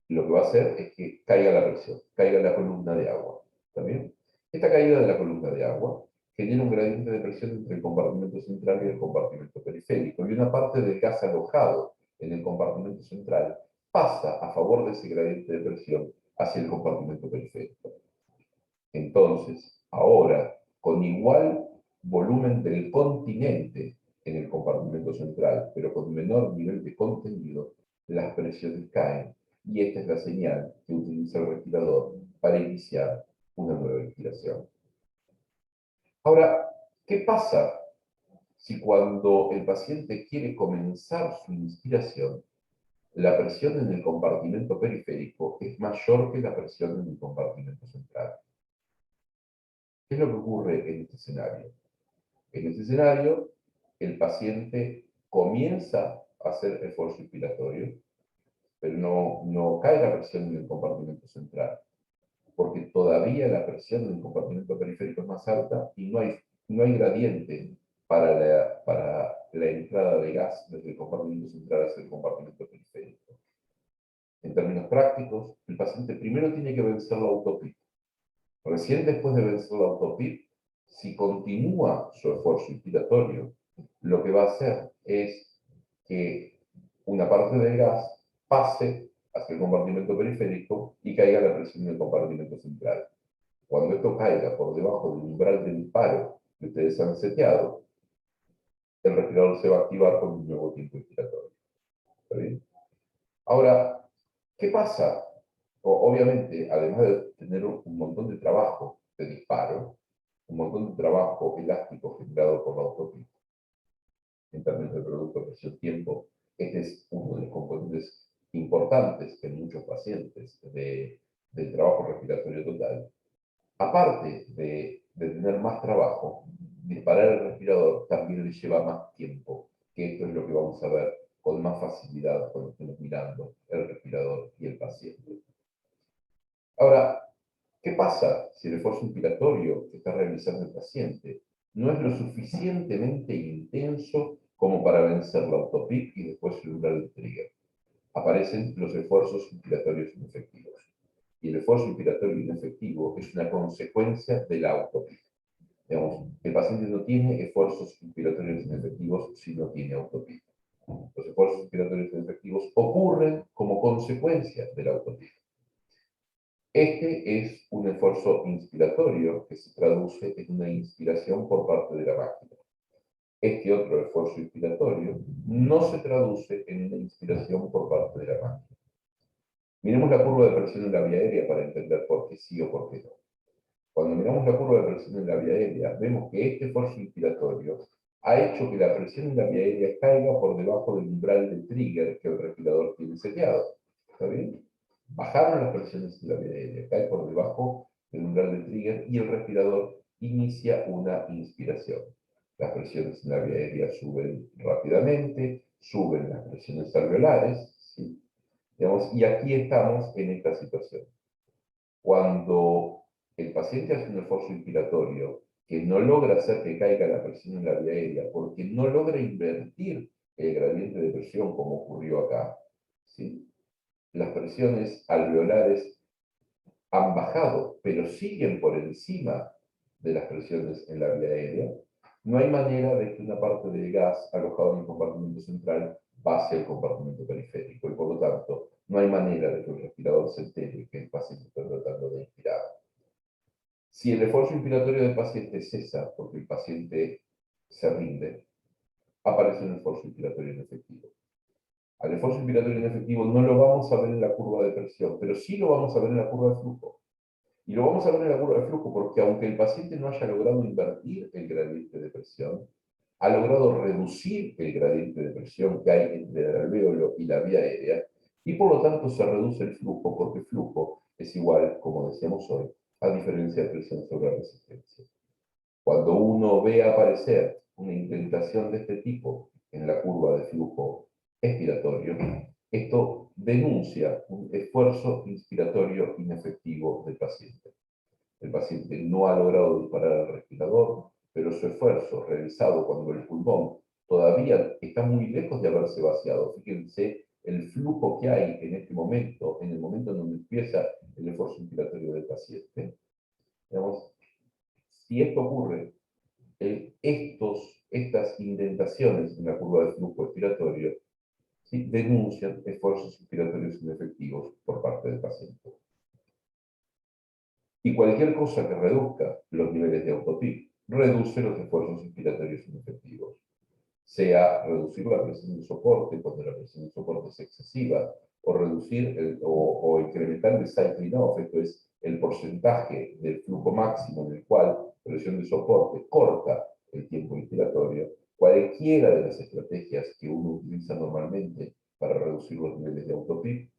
Lo que va a hacer es que caiga la presión, caiga la columna de agua. ¿Está bien? Esta caída de la columna de agua genera un gradiente de presión entre el compartimento central y el compartimento periférico, y una parte del gas alojado en el compartimento central pasa a favor de ese gradiente de presión hacia el compartimento periférico. Entonces, ahora, con igual volumen del continente en el compartimento central, pero con menor nivel de contenido, las presiones caen, y esta es la señal que utiliza el respirador para iniciar una nueva inspiración. Ahora, ¿qué pasa si cuando el paciente quiere comenzar su inspiración, la presión en el compartimento periférico es mayor que la presión en el compartimento central? ¿Qué es lo que ocurre en este escenario? En este escenario, el paciente comienza a hacer esfuerzo inspiratorio, pero no cae la presión en el compartimento central, porque todavía la presión en el compartimento periférico es más alta y no hay gradiente para la entrada de gas desde el compartimento central hacia el compartimento periférico. En términos prácticos, el paciente primero tiene que vencer la autopista. Recién después de vencer la autopista, si continúa su esfuerzo inspiratorio, lo que va a hacer es que una parte del gas pase hacia el compartimento periférico y caiga la presión en el compartimento central. Cuando esto caiga por debajo del umbral del disparo que ustedes han seteado, el respirador se va a activar con un nuevo tiempo inspiratorio. ¿Está bien? Ahora, ¿qué pasa? Obviamente, además de tener un montón de trabajo de disparo, un montón de trabajo elástico generado por la autopista, en términos de producto presión-tiempo, este es uno de los componentes importantes en muchos pacientes del trabajo respiratorio total. Aparte de tener más trabajo, disparar el respirador también le lleva más tiempo, que esto es lo que vamos a ver con más facilidad cuando estemos mirando el respirador y el paciente. Ahora, ¿qué pasa si el esfuerzo inspiratorio que está realizando el paciente no es lo suficientemente intenso como para vencer la autopic y después el umbral del trigger? Aparecen los esfuerzos inspiratorios inefectivos. Y el esfuerzo inspiratorio inefectivo es una consecuencia de la autopic. Digamos, el paciente no tiene esfuerzos inspiratorios inefectivos si no tiene autopic. Los esfuerzos inspiratorios inefectivos ocurren como consecuencia de la autopic. Este es un esfuerzo inspiratorio que se traduce en una inspiración por parte de la máquina. Este otro esfuerzo inspiratorio no se traduce en una inspiración por parte de la máquina. Miremos la curva de presión en la vía aérea para entender por qué sí o por qué no. Cuando miramos la curva de presión en la vía aérea, vemos que este esfuerzo inspiratorio ha hecho que la presión en la vía aérea caiga por debajo del umbral de trigger que el respirador tiene seteado. ¿Está bien? Bajaron las presiones en la vía aérea, cae por debajo del umbral de trigger y el respirador inicia una inspiración. Las presiones en la vía aérea suben rápidamente, suben las presiones alveolares, ¿sí? Digamos, y aquí estamos en esta situación. Cuando el paciente hace un esfuerzo inspiratorio que no logra hacer que caiga la presión en la vía aérea porque no logra invertir el gradiente de presión como ocurrió acá, ¿sí? Las presiones alveolares han bajado, pero siguen por encima de las presiones en la vía aérea. no hay manera de que una parte del gas alojado en el compartimento central pase al compartimento periférico, y por lo tanto, no hay manera de que el respirador se entere que el paciente está tratando de inspirar. Si el esfuerzo inspiratorio del paciente cesa porque el paciente se rinde, aparece un esfuerzo inspiratorio inefectivo. Al esfuerzo inspiratorio inefectivo no lo vamos a ver en la curva de presión, pero sí lo vamos a ver en la curva de flujo. Y lo vamos a ver en la curva de flujo porque aunque el paciente no haya logrado invertir el gradiente de presión, ha logrado reducir el gradiente de presión que hay entre el alvéolo y la vía aérea, y por lo tanto se reduce el flujo, porque flujo es igual, como decíamos hoy, a diferencia de presión sobre resistencia. Cuando uno ve aparecer una indentación de este tipo en la curva de flujo expiratorio, esto denuncia un esfuerzo inspiratorio inefectivo del paciente. El paciente no ha logrado disparar al respirador, pero su esfuerzo realizado cuando el pulmón todavía está muy lejos de haberse vaciado. Fíjense el flujo que hay en este momento, en el momento en donde empieza el esfuerzo inspiratorio del paciente. Digamos, si esto ocurre, estas indentaciones en la curva de flujo expiratorio, ¿sí?, denuncian esfuerzos inspiratorios inefectivos por parte del paciente. Y cualquier cosa que reduzca los niveles de autopic reduce los esfuerzos inspiratorios inefectivos. Sea reducir la presión de soporte cuando la presión de soporte es excesiva, o reducir o incrementar el cycling off, esto es el porcentaje del flujo máximo en el cual la presión de soporte corta el tiempo inspiratorio. Cualquiera de las estrategias que uno utiliza normalmente para reducir los niveles de autopic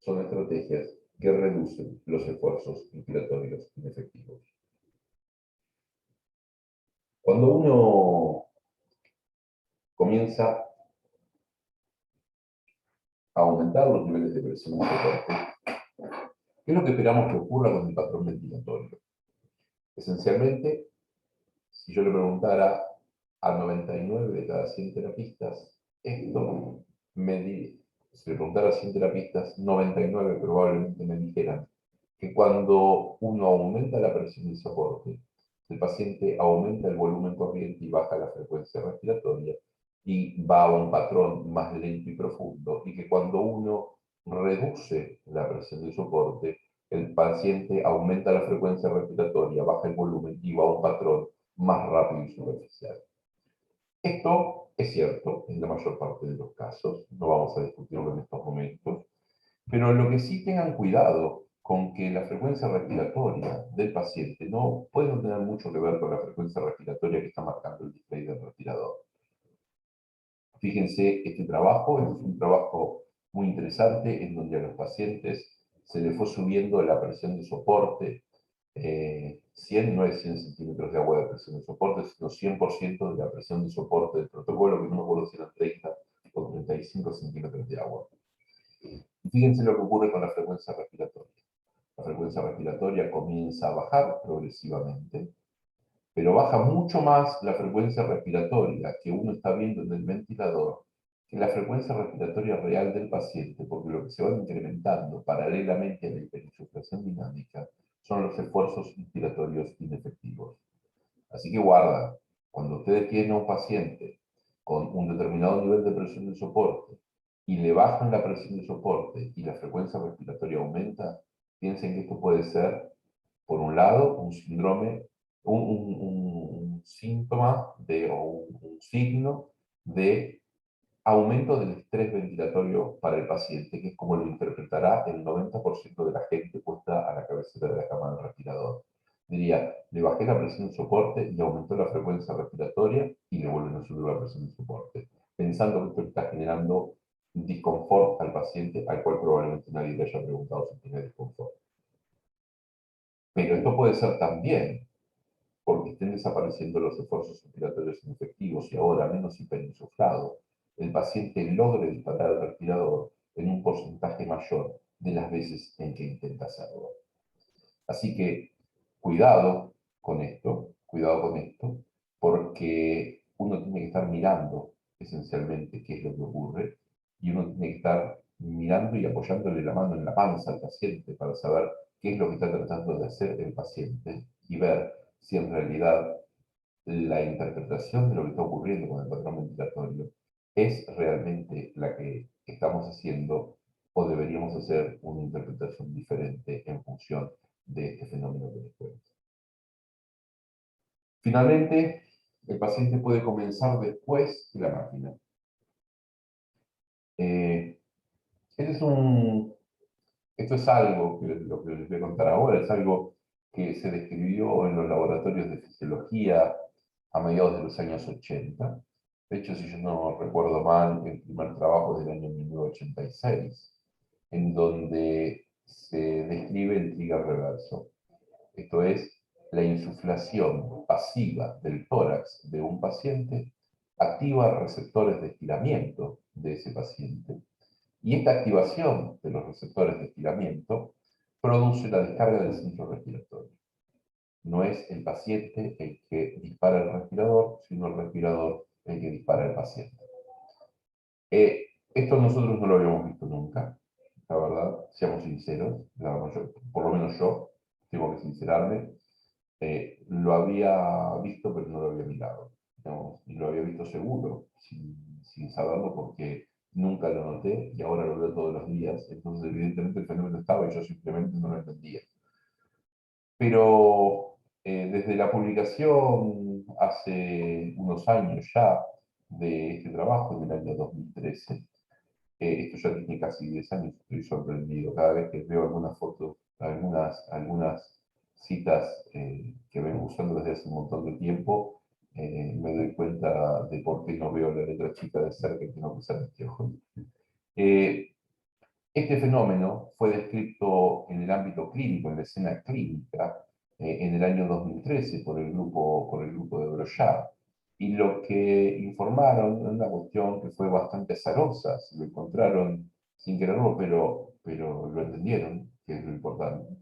son estrategias que reducen los esfuerzos inspiratorios inefectivos. Cuando uno comienza a aumentar los niveles de presión de soporte, ¿qué es lo que esperamos que ocurra con el patrón ventilatorio? Esencialmente, si yo le preguntara a 99 de cada 100 terapistas, si le preguntara a 100 terapistas, 99 probablemente me dijeran que cuando uno aumenta la presión de soporte, el paciente aumenta el volumen corriente y baja la frecuencia respiratoria y va a un patrón más lento y profundo, y que cuando uno reduce la presión de soporte, el paciente aumenta la frecuencia respiratoria, baja el volumen y va a un patrón más rápido y superficial. Esto es cierto en la mayor parte de los casos, no vamos a discutirlo en estos momentos, pero lo que sí tengan cuidado con que la frecuencia respiratoria del paciente no puede no tener mucho que ver con la frecuencia respiratoria que está marcando el display del respirador. Fíjense, este trabajo es un trabajo muy interesante en donde a los pacientes se les fue subiendo la presión de soporte, 100, no es 100 centímetros de agua de presión de soporte, sino 100% de la presión de soporte del protocolo, que no me acuerdo si eran 30 o 35 centímetros de agua. Y fíjense lo que ocurre con la frecuencia respiratoria. La frecuencia respiratoria comienza a bajar progresivamente, pero baja mucho más la frecuencia respiratoria que uno está viendo en el ventilador que la frecuencia respiratoria real del paciente, porque lo que se va incrementando paralelamente a la hiperinsuflación dinámica son los esfuerzos inspiratorios inefectivos. Así que guarda, cuando ustedes tienen a un paciente con un determinado nivel de presión de soporte y le bajan la presión de soporte y la frecuencia respiratoria aumenta, piensen que esto puede ser, por un lado, un síndrome, un síntoma o un signo de aumento del estrés ventilatorio para el paciente, que es como lo interpretará el 90% de la gente puesta a la cabecera de la cama del respirador. Diría, le bajé la presión de soporte y aumentó la frecuencia respiratoria y le vuelven a subir la presión de soporte, pensando que esto está generando disconfort al paciente, al cual probablemente nadie le haya preguntado si tiene disconfort. Pero esto puede ser también porque estén desapareciendo los esfuerzos respiratorios inefectivos y ahora menos hiperinsuflado, el paciente logre disparar el respirador en un porcentaje mayor de las veces en que intenta hacerlo. Así que cuidado con esto, porque uno tiene que estar mirando esencialmente qué es lo que ocurre, y uno tiene que estar mirando y apoyándole la mano en la panza al paciente para saber qué es lo que está tratando de hacer el paciente y ver si en realidad la interpretación de lo que está ocurriendo con el patrón ventilatorio es realmente la que estamos haciendo o deberíamos hacer una interpretación diferente en función de este fenómeno que les cuento. Finalmente, el paciente puede comenzar después de la máquina. Eh, este es esto es algo que lo que les voy a contar ahora, es algo que se describió en los laboratorios de fisiología a mediados de los años 80. De hecho, si yo no recuerdo mal, el primer trabajo es del año 1986, en donde se describe el trigger reverso. Esto es, la insuflación pasiva del tórax de un paciente activa receptores de estiramiento de ese paciente. Y esta activación de los receptores de estiramiento produce la descarga del centro respiratorio. No es el paciente el que dispara el respirador, sino el respirador el que dispara al paciente. Esto nosotros no lo habíamos visto nunca, la verdad, seamos sinceros, por lo menos yo, tengo que sincerarme, lo había visto pero no lo había mirado, digamos, y lo había visto seguro, sin saberlo porque nunca lo noté y ahora lo veo todos los días, entonces evidentemente el fenómeno estaba y yo simplemente no lo entendía. Pero desde la publicación hace unos años ya de este trabajo, en el año 2013, esto ya tiene casi 10 años, estoy sorprendido. Cada vez que veo algunas fotos, algunas citas que vengo usando desde hace un montón de tiempo, me doy cuenta de por qué no veo la letra chica de cerca y tengo que usar anteojos. Este fenómeno fue descrito en el ámbito clínico, en la escena clínica, en el año 2013 por el grupo de Breuard. Y lo que informaron es una cuestión que fue bastante azarosa, se lo encontraron sin quererlo, pero lo entendieron, que es lo importante.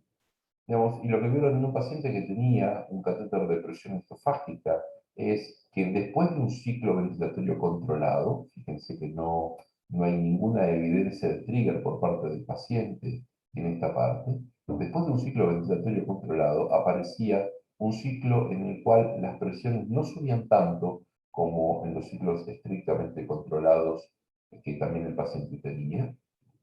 Digamos, y lo que vieron en un paciente que tenía un catéter de presión esofágica es que después de un ciclo ventilatorio controlado, fíjense que no hay ninguna evidencia de trigger por parte del paciente en esta parte, después de un ciclo ventilatorio controlado aparecía un ciclo en el cual las presiones no subían tanto como en los ciclos estrictamente controlados que también el paciente tenía.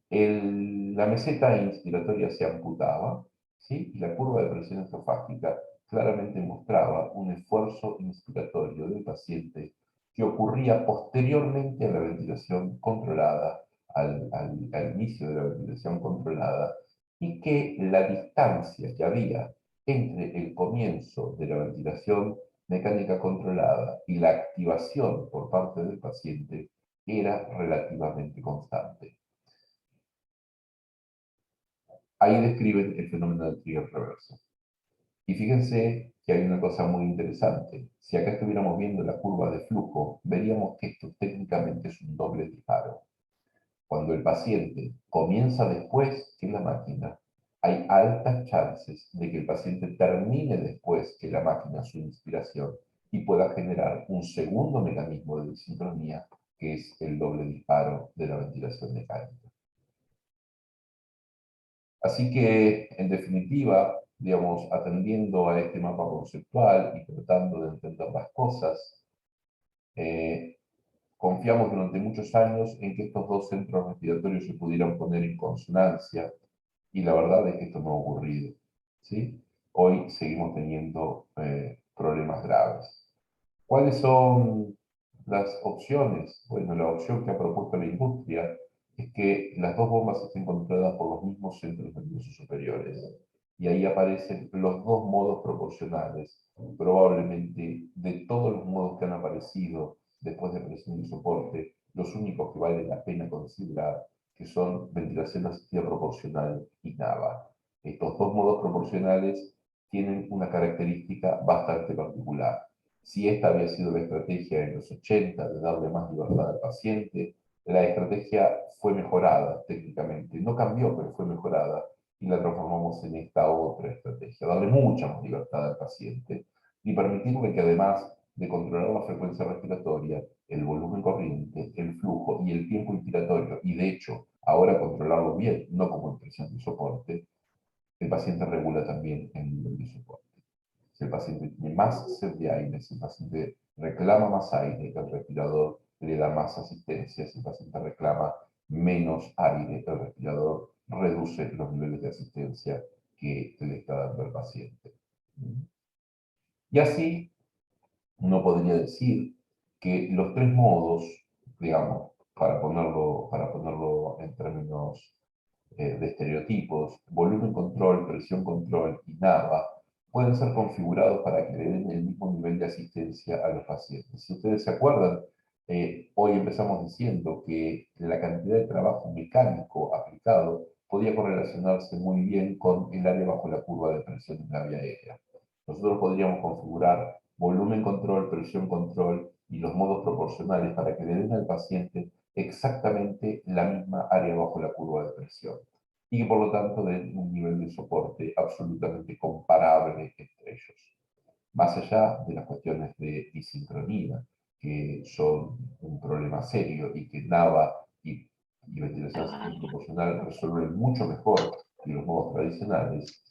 La meseta inspiratoria se amputaba, ¿sí? Y la curva de presión esofágica claramente mostraba un esfuerzo inspiratorio del paciente que ocurría posteriormente a la ventilación controlada, al inicio de la ventilación controlada, y que la distancia que había entre el comienzo de la ventilación mecánica controlada y la activación por parte del paciente era relativamente constante. Ahí describen el fenómeno del trigger reverso. Y fíjense que hay una cosa muy interesante. Si acá estuviéramos viendo la curva de flujo, veríamos que esto técnicamente es un doble disparo. Cuando el paciente comienza después que la máquina, hay altas chances de que el paciente termine después que la máquina su inspiración y pueda generar un segundo mecanismo de desincronía, que es el doble disparo de la ventilación mecánica. Así que, en definitiva, digamos, atendiendo a este mapa conceptual y tratando de entender las cosas, eh, confiamos durante muchos años en que estos dos centros respiratorios se pudieran poner en consonancia, y la verdad es que esto no ha ocurrido, ¿sí? Hoy seguimos teniendo problemas graves. ¿Cuáles son las opciones? Bueno, la opción que ha propuesto la industria es que las dos bombas estén controladas por los mismos centros nerviosos superiores. Y ahí aparecen los dos modos proporcionales, probablemente de todos los modos que han aparecido después de presión y soporte, los únicos que vale la pena considerar, que son ventilación asistida proporcional y NAVA. Estos dos modos proporcionales tienen una característica bastante particular. Si esta había sido la estrategia en los 80 de darle más libertad al paciente, la estrategia fue mejorada técnicamente. No cambió, pero fue mejorada y la transformamos en esta otra estrategia. Darle mucha más libertad al paciente y permitirle que además de controlar la frecuencia respiratoria, el volumen corriente, el flujo y el tiempo inspiratorio, y de hecho ahora controlarlo bien, no como en presión de soporte, el paciente regula también el nivel de soporte. Si el paciente tiene más sed de aire, si el paciente reclama más aire, el respirador le da más asistencia. Si el paciente reclama menos aire, el respirador reduce los niveles de asistencia que le está dando el paciente. Y así uno podría decir que los tres modos, digamos, para ponerlo en términos de estereotipos, volumen control, presión control y NAVA, pueden ser configurados para que le den el mismo nivel de asistencia a los pacientes. Si ustedes se acuerdan, hoy empezamos diciendo que la cantidad de trabajo mecánico aplicado podía correlacionarse muy bien con el área bajo la curva de presión en la vía aérea. Nosotros podríamos configurar volumen control, presión control y los modos proporcionales para que le den al paciente exactamente la misma área bajo la curva de presión y que por lo tanto den un nivel de soporte absolutamente comparable entre ellos. Más allá de las cuestiones de disincronía, que son un problema serio y que NAVA y ventilación asistida proporcional resuelven mucho mejor que los modos tradicionales,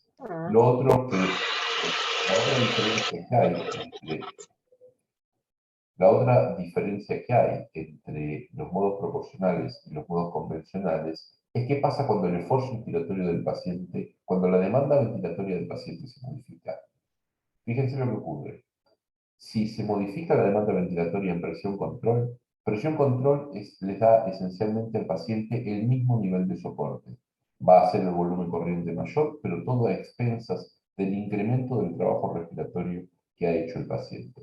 lo otro que la otra diferencia que hay la otra diferencia que hay entre los modos proporcionales y los modos convencionales es qué pasa cuando el esfuerzo inspiratorio del paciente, cuando la demanda ventilatoria del paciente se modifica. Fíjense lo que ocurre. Si se modifica la demanda ventilatoria en presión control les da esencialmente al paciente el mismo nivel de soporte. Va a ser el volumen corriente mayor, pero todo a expensas del incremento del trabajo respiratorio que ha hecho el paciente.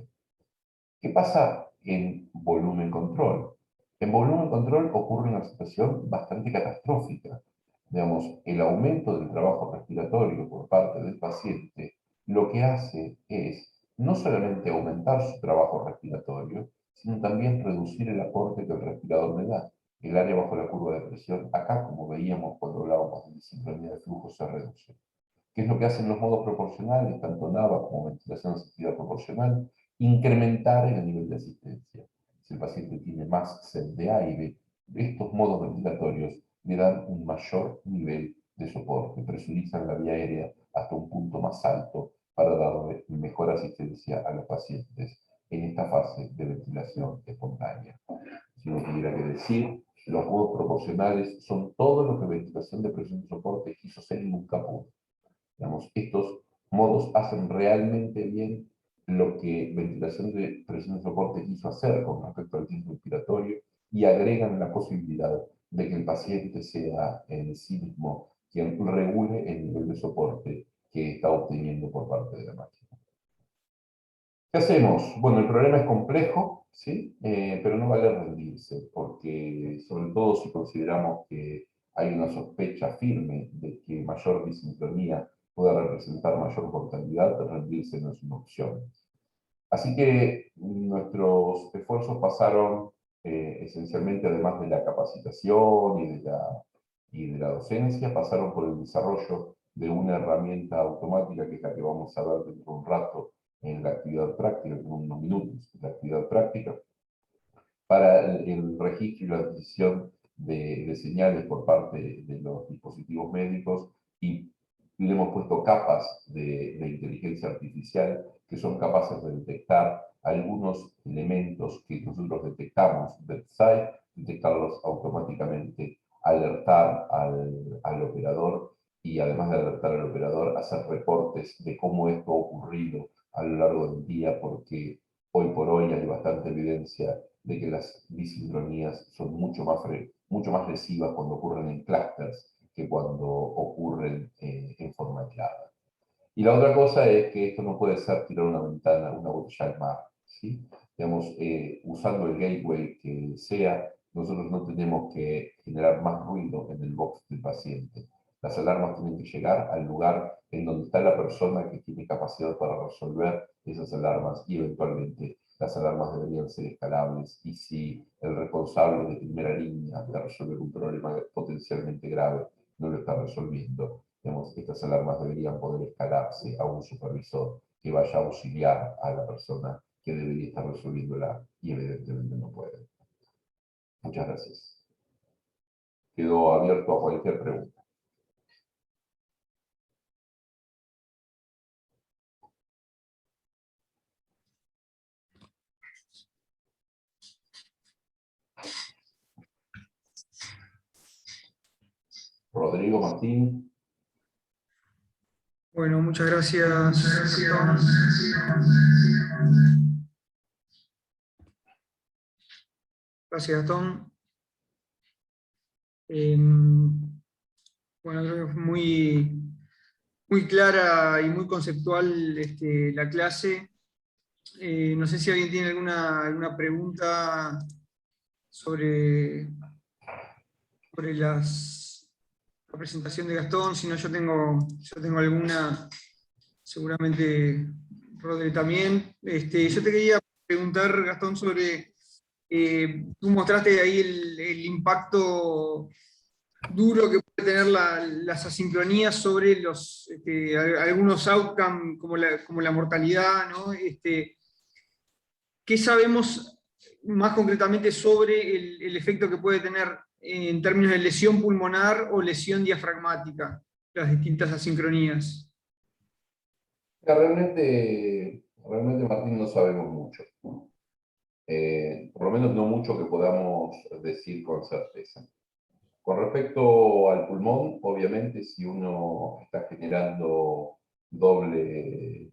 ¿Qué pasa en volumen control? En volumen control ocurre una situación bastante catastrófica. Digamos, el aumento del trabajo respiratorio por parte del paciente lo que hace es no solamente aumentar su trabajo respiratorio, sino también reducir el aporte que el respirador le da. El área bajo la curva de presión, acá, como veíamos cuando hablábamos de disincronía de flujo, se reduce. ¿Qué es lo que hacen los modos proporcionales, tanto NAVA como ventilación asistida proporcional? Incrementar el nivel de asistencia. Si el paciente tiene más sed de aire, estos modos ventilatorios le dan un mayor nivel de soporte, presurizan la vía aérea hasta un punto más alto para darle mejor asistencia a los pacientes en esta fase de ventilación espontánea. Si uno tuviera que decir, los modos proporcionales son todo lo que ventilación de presión de soporte quiso ser y nunca pudo. Digamos, estos modos hacen realmente bien lo que ventilación de presión de soporte quiso hacer con respecto al tiempo inspiratorio y agregan la posibilidad de que el paciente sea en sí mismo quien regule el nivel de soporte que está obteniendo por parte de la máquina. ¿Qué hacemos? Bueno, el problema es complejo, ¿sí? Pero no vale rendirse, porque sobre todo si consideramos que hay una sospecha firme de que mayor disincronía pueda representar mayor mortalidad, rendirse no es una opción. Así que nuestros esfuerzos pasaron esencialmente, además de la capacitación y de la docencia, pasaron por el desarrollo de una herramienta automática que es la que vamos a ver dentro de un rato en la actividad práctica, en unos minutos, la actividad práctica, para el registro y la adquisición de señales por parte de los dispositivos médicos y le hemos puesto capas de inteligencia artificial que son capaces de detectar algunos elementos que nosotros detectamos bedside, detectarlos automáticamente, alertar al operador y además de alertar al operador, hacer reportes de cómo esto ha ocurrido a lo largo del día, porque hoy por hoy hay bastante evidencia de que las disincronías son mucho más lesivas cuando ocurren en clústeres que cuando ocurren en forma aislada. Y la otra cosa es que esto no puede ser tirar una ventana, una botella al mar, ¿sí? Digamos, usando el gateway que sea, nosotros no tenemos que generar más ruido en el box del paciente. Las alarmas tienen que llegar al lugar en donde está la persona que tiene capacidad para resolver esas alarmas y eventualmente las alarmas deberían ser escalables y si el responsable de primera línea de resolver un problema potencialmente grave no lo está resolviendo, digamos, estas alarmas deberían poder escalarse a un supervisor que vaya a auxiliar a la persona que debería estar resolviéndola y evidentemente no puede. Muchas gracias. Quedo abierto a cualquier pregunta. Rodrigo, Martín. Bueno, muchas gracias, Gastón. Gracias, Gastón. Bueno, creo que fue muy clara y muy conceptual la clase. No sé si alguien tiene alguna pregunta sobre, sobre la presentación de Gastón. Si no, yo tengo alguna, seguramente Rodri también. Yo te quería preguntar, Gastón, sobre, tú mostraste ahí el impacto duro que puede tener las asincronías sobre algunos outcomes como la mortalidad, ¿no? ¿Qué sabemos más concretamente sobre el efecto que puede tener en términos de lesión pulmonar o lesión diafragmática, las distintas asincronías? Realmente, Martín, no sabemos mucho. Por lo menos no mucho que podamos decir con certeza. Con respecto al pulmón, obviamente, si uno está generando doble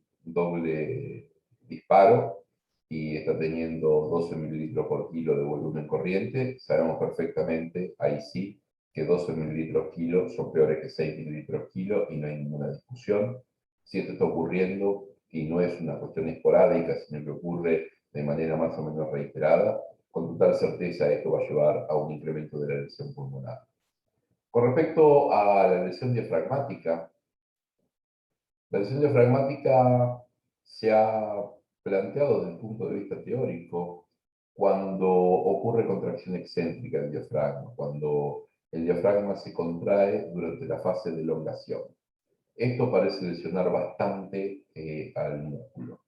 disparo y está teniendo 12 mililitros por kilo de volumen corriente, sabemos perfectamente, ahí sí, que 12 mililitros kilo son peores que 6 mililitros kilo y no hay ninguna discusión. Si esto está ocurriendo y no es una cuestión esporádica, sino que ocurre de manera más o menos reiterada, con total certeza esto va a llevar a un incremento de la lesión pulmonar. Con respecto a la lesión diafragmática se ha planteado desde el punto de vista teórico cuando ocurre contracción excéntrica del diafragma, cuando el diafragma se contrae durante la fase de elongación. Esto parece lesionar bastante al músculo.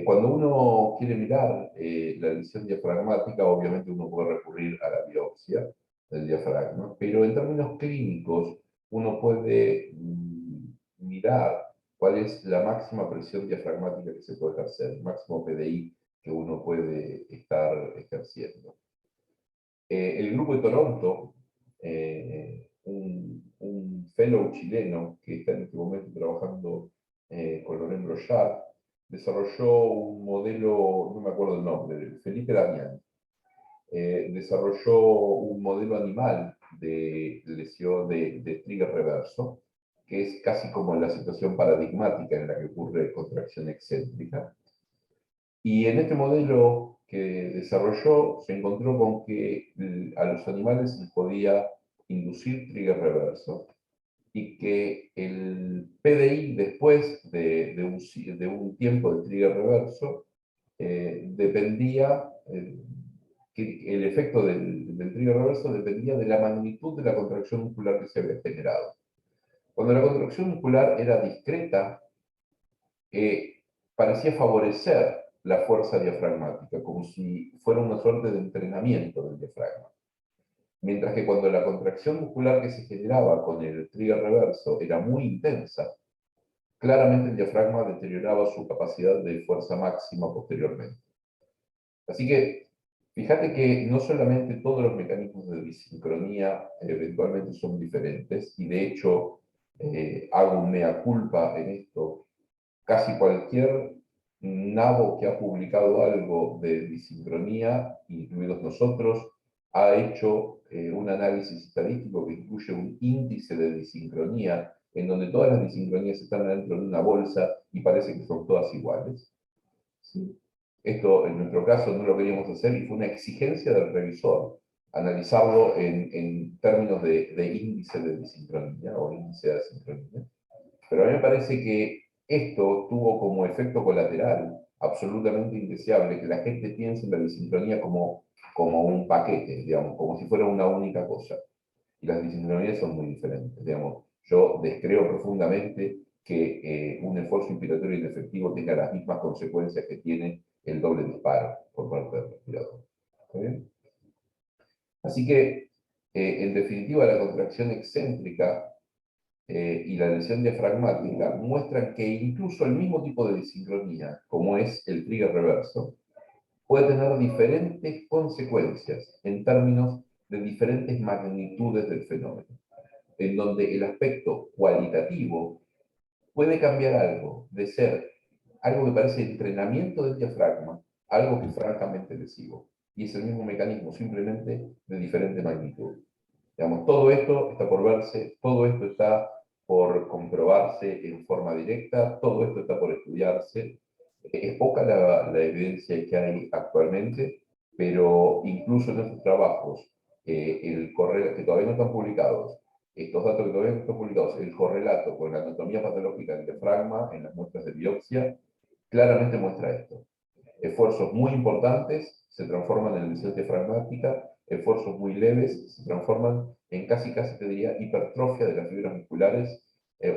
Cuando uno quiere mirar la lesión diafragmática, obviamente uno puede recurrir a la biopsia del diafragma, pero en términos clínicos uno puede mirar cuál es la máxima presión diafragmática que se puede ejercer, el máximo PDI que uno puede estar ejerciendo. El grupo de Toronto, un fellow chileno que está en este momento trabajando con Loren Brochard, desarrolló un modelo, no me acuerdo el nombre, Felipe Damián, desarrolló un modelo animal de lesión de trigger reverso, que es casi como la situación paradigmática en la que ocurre contracción excéntrica. Y en este modelo que desarrolló se encontró con que a los animales se les podía inducir trigger reverso y que el PDI después de un tiempo de trigger reverso dependía, que el efecto del trigger reverso dependía de la magnitud de la contracción muscular que se había generado. Cuando la contracción muscular era discreta, parecía favorecer la fuerza diafragmática, como si fuera una suerte de entrenamiento del diafragma. Mientras que cuando la contracción muscular que se generaba con el trigger reverso era muy intensa, claramente el diafragma deterioraba su capacidad de fuerza máxima posteriormente. Así que fíjate que no solamente todos los mecanismos de disincronía eventualmente son diferentes, y de hecho hago un mea culpa en esto. Casi cualquier nabo que ha publicado algo de disincronía, incluidos nosotros, ha hecho un análisis estadístico que incluye un índice de disincronía, en donde todas las disincronías están dentro de una bolsa y parece que son todas iguales. ¿Sí? Esto en nuestro caso no lo queríamos hacer y fue una exigencia del revisor, analizarlo en términos de índice de disincronía o índice de asincronía. Pero a mí me parece que esto tuvo como efecto colateral absolutamente indeseable que la gente piense en la disincronía como un paquete, digamos, como si fuera una única cosa. Y las disincronías son muy diferentes, digamos. Yo descreo profundamente que un esfuerzo inspiratorio inefectivo tenga las mismas consecuencias que tiene el doble disparo por parte del respirador. ¿Está bien? Así que, en definitiva, la contracción excéntrica y la lesión diafragmática muestran que incluso el mismo tipo de disincronía, como es el trigger reverso, puede tener diferentes consecuencias en términos de diferentes magnitudes del fenómeno. en donde el aspecto cualitativo puede cambiar algo, de ser algo que parece entrenamiento del diafragma, algo que es francamente lesivo. Y es el mismo mecanismo, simplemente de diferente magnitud. Digamos, todo esto está por verse, todo esto está por comprobarse en forma directa, todo esto está por estudiarse. Es poca la evidencia que hay actualmente, pero incluso en estos trabajos, que todavía no están publicados, estos datos que todavía no están publicados, el correlato con la anatomía patológica del diafragma en las muestras de biopsia, claramente muestra esto. Esfuerzos muy importantes se transforman en lesión diafragmática, esfuerzos muy leves se transforman en casi te diría, hipertrofia de las fibras musculares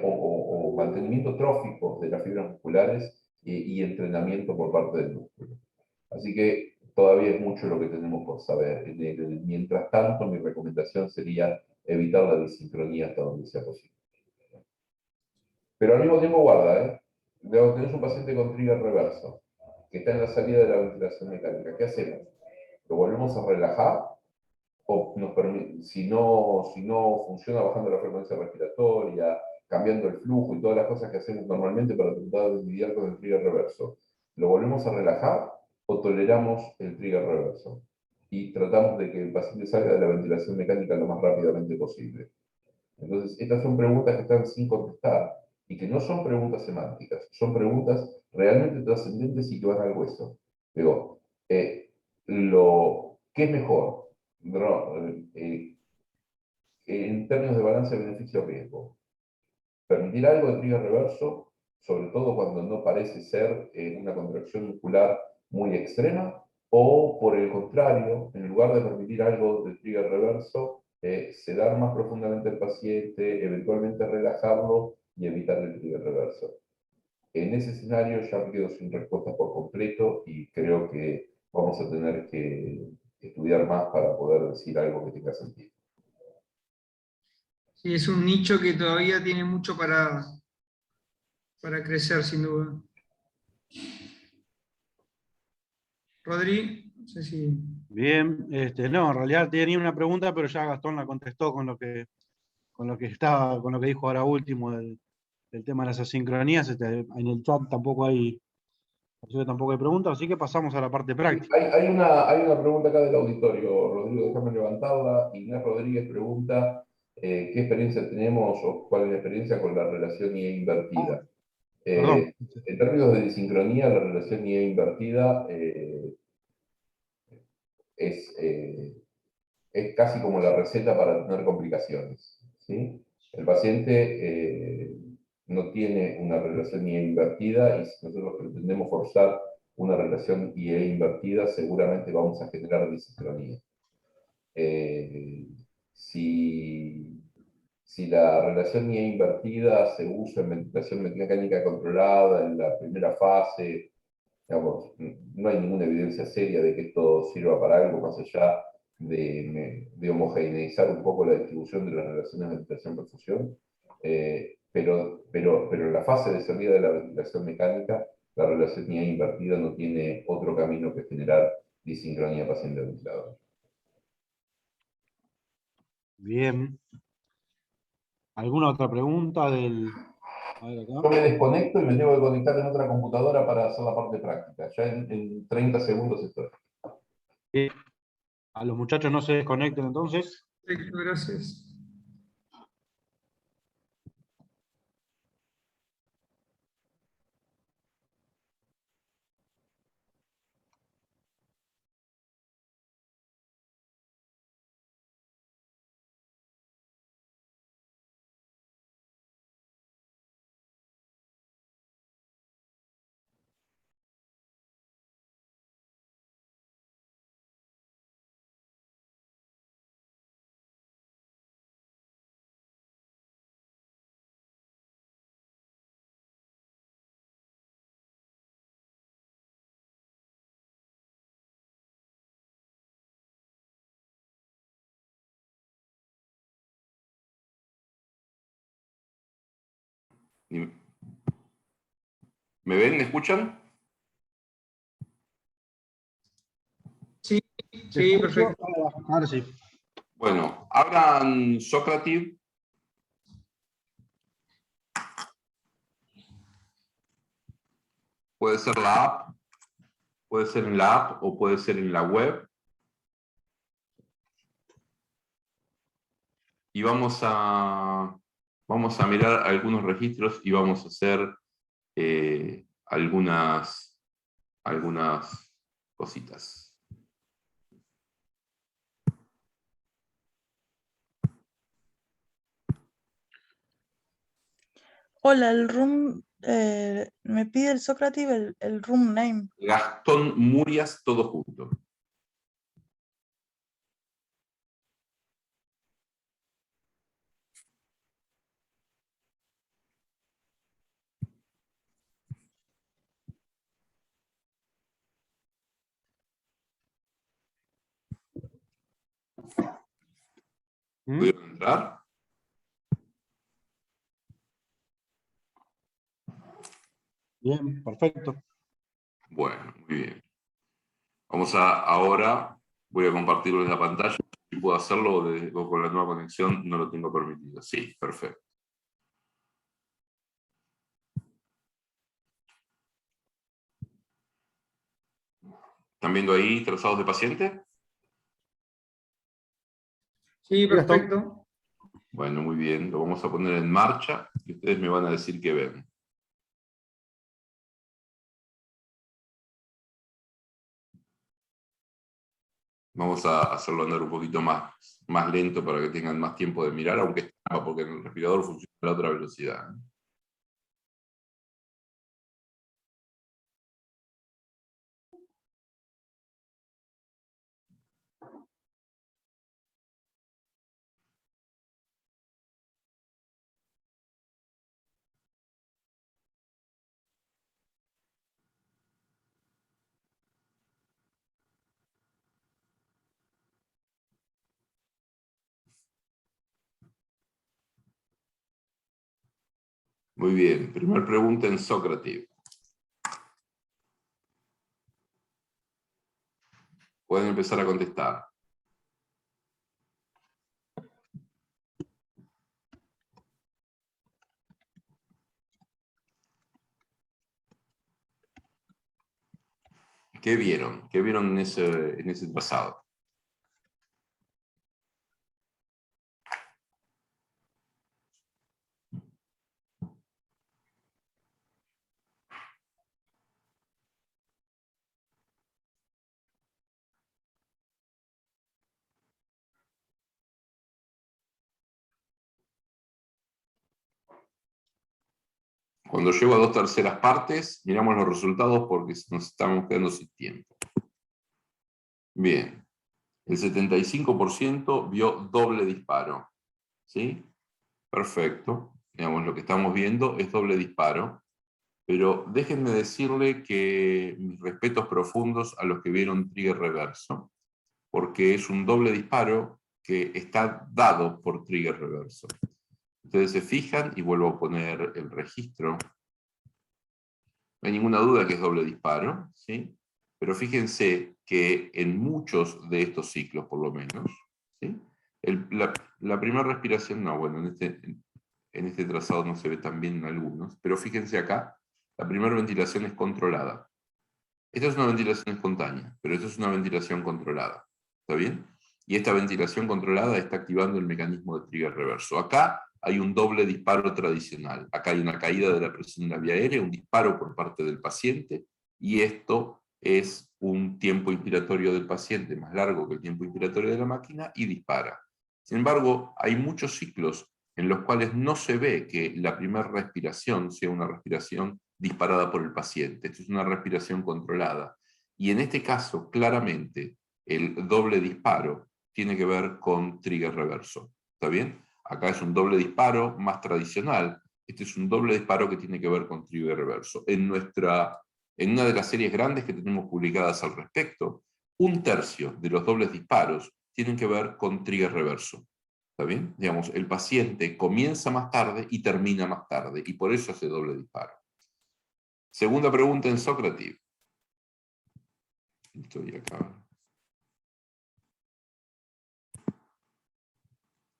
o mantenimiento trófico de las fibras musculares y entrenamiento por parte del músculo. Así que todavía es mucho lo que tenemos por saber. Mientras tanto, mi recomendación sería evitar la disincronía hasta donde sea posible. Pero al mismo tiempo guarda, ¿eh? Tenés un paciente con trigger reverso, que está en la salida de la ventilación mecánica. ¿Qué hacemos? ¿Lo volvemos a relajar? ¿O si no funciona bajando la frecuencia respiratoria, cambiando el flujo y todas las cosas que hacemos normalmente para tratar de lidiar con el trigger reverso, ¿lo volvemos a relajar o toleramos el trigger reverso? Y tratamos de que el paciente salga de la ventilación mecánica lo más rápidamente posible. Entonces, estas son preguntas que están sin contestar y que no son preguntas semánticas, son preguntas realmente trascendentes y que van al hueso. Digo, ¿qué es mejor? En términos de balance beneficio-riesgo, permitir algo de trigger reverso, sobre todo cuando no parece ser una contracción muscular muy extrema, o por el contrario, en lugar de permitir algo de trigger reverso, sedar más profundamente al paciente, eventualmente relajarlo y evitar el trigger reverso. En ese escenario ya me quedo sin respuesta por completo y creo que vamos a tener que estudiar más para poder decir algo que tenga sentido. Sí, es un nicho que todavía tiene mucho para crecer, sin duda. Rodri, no sé si... Bien, no, en realidad tenía una pregunta, pero ya Gastón la contestó con lo que dijo ahora último del tema de las asincronías. En el chat tampoco hay preguntas, así que pasamos a la parte práctica. Hay una pregunta acá del auditorio, Rodrigo, déjame levantarla. Inés Rodríguez pregunta qué experiencia tenemos o cuál es la experiencia con la relación IE invertida. Perdón. En términos de disincronía, la relación IE invertida es casi como la receta para tener complicaciones, ¿sí? El paciente no tiene una relación IE invertida y si nosotros pretendemos forzar una relación IE invertida, seguramente vamos a generar disincronía. Si la relación IE invertida se usa en ventilación mecánica controlada en la primera fase, digamos, no hay ninguna evidencia seria de que esto sirva para algo más allá de homogeneizar un poco la distribución de las relaciones de ventilación-perfusión, pero en la fase de salida de la ventilación mecánica, la relación IE invertida no tiene otro camino que generar disincronía paciente-ventilador. Bien. ¿Alguna otra pregunta Yo me desconecto y me tengo que conectar en otra computadora para hacer la parte práctica. Ya en 30 segundos estoy. A los muchachos no se desconecten entonces. Perfecto, gracias. ¿Me ven? ¿Me escuchan? Sí, sí, perfecto. Ahora sí. Bueno, abran Socrative Puede ser la app, puede ser en la app o puede ser en la web. Y vamos a mirar algunos registros y vamos a hacer algunas cositas. Hola, el room, me pide el Socrative el room name. Gastón Murias, todo junto. ¿Pudieron entrar? Bien, perfecto. Bueno, muy bien. Ahora voy a compartirles la pantalla. Si puedo hacerlo o con la nueva conexión no lo tengo permitido. Sí, perfecto. ¿Están viendo ahí trazados de paciente? Sí, Gastón. perfecto. Bueno, muy bien. Lo vamos a poner en marcha y ustedes me van a decir qué ven. Vamos a hacerlo andar un poquito más lento para que tengan más tiempo de mirar, aunque es trampa, porque en el respirador funciona a la otra velocidad. Muy bien. Primer pregunta en Sócrates. Pueden empezar a contestar. ¿Qué vieron? ¿Qué vieron en ese trazado? Cuando llego a 2/3 partes, miramos los resultados porque nos estamos quedando sin tiempo. Bien. El 75% vio doble disparo. ¿Sí? Perfecto. Digamos, lo que estamos viendo es doble disparo. Pero déjenme decirle que mis respetos profundos a los que vieron trigger reverso, porque es un doble disparo que está dado por trigger reverso. Ustedes se fijan, y vuelvo a poner el registro. No hay ninguna duda que es doble disparo, ¿sí? Pero fíjense que en muchos de estos ciclos, por lo menos, ¿sí? La primera respiración, no, bueno, en este trazado no se ve tan bien en algunos, pero fíjense acá, la primera ventilación es controlada. Esta es una ventilación espontánea, pero esta es una ventilación controlada. ¿Está bien? Y esta ventilación controlada está activando el mecanismo de trigger reverso. Acá hay un doble disparo tradicional. Acá hay una caída de la presión de la vía aérea, un disparo por parte del paciente, y esto es un tiempo inspiratorio del paciente más largo que el tiempo inspiratorio de la máquina y dispara. Sin embargo, hay muchos ciclos en los cuales no se ve que la primera respiración sea una respiración disparada por el paciente. Esto es una respiración controlada. Y en este caso, claramente, el doble disparo tiene que ver con trigger reverso. ¿Está bien? Acá es un doble disparo más tradicional. Este es un doble disparo que tiene que ver con trigger reverso. En una de las series grandes que tenemos publicadas al respecto, 1/3 de los dobles disparos tienen que ver con trigger reverso. ¿Está bien? Digamos, el paciente comienza más tarde y termina más tarde, y por eso hace doble disparo. Segunda pregunta en Sócrates. Estoy acá.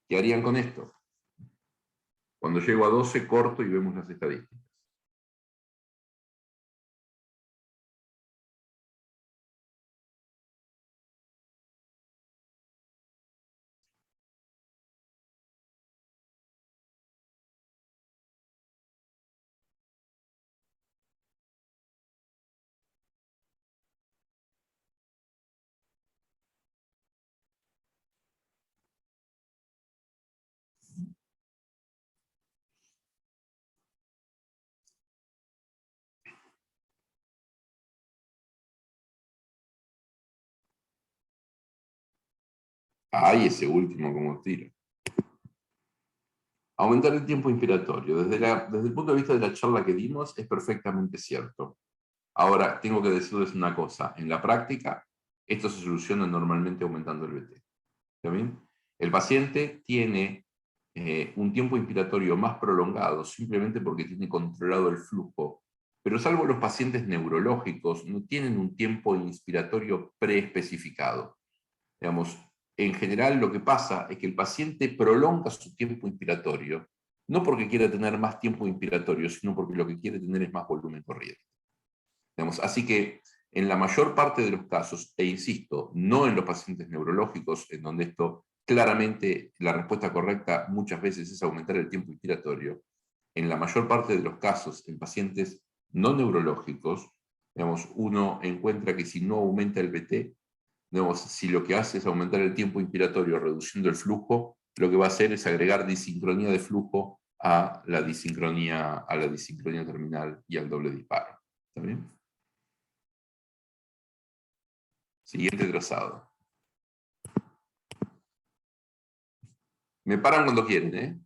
¿Qué harían con esto? Cuando llego a 12, corto y vemos las estadísticas. Ay, ese último como tiro. Aumentar el tiempo inspiratorio. Desde el punto de vista de la charla que dimos, es perfectamente cierto. Ahora, tengo que decirles una cosa. En la práctica, esto se soluciona normalmente aumentando el BT. ¿Está bien? El paciente tiene un tiempo inspiratorio más prolongado simplemente porque tiene controlado el flujo. Pero salvo los pacientes neurológicos, no tienen un tiempo inspiratorio preespecificado. Digamos, en general lo que pasa es que el paciente prolonga su tiempo inspiratorio, no porque quiera tener más tiempo inspiratorio, sino porque lo que quiere tener es más volumen corriente. Digamos, así que en la mayor parte de los casos, e insisto, no en los pacientes neurológicos, en donde esto claramente la respuesta correcta muchas veces es aumentar el tiempo inspiratorio, en la mayor parte de los casos, en pacientes no neurológicos, digamos, uno encuentra que si no aumenta el BT, digamos, si lo que hace es aumentar el tiempo inspiratorio reduciendo el flujo, lo que va a hacer es agregar disincronía de flujo a la disincronía terminal y al doble disparo. ¿Está bien? Siguiente trazado. Me paran cuando quieren, ¿eh?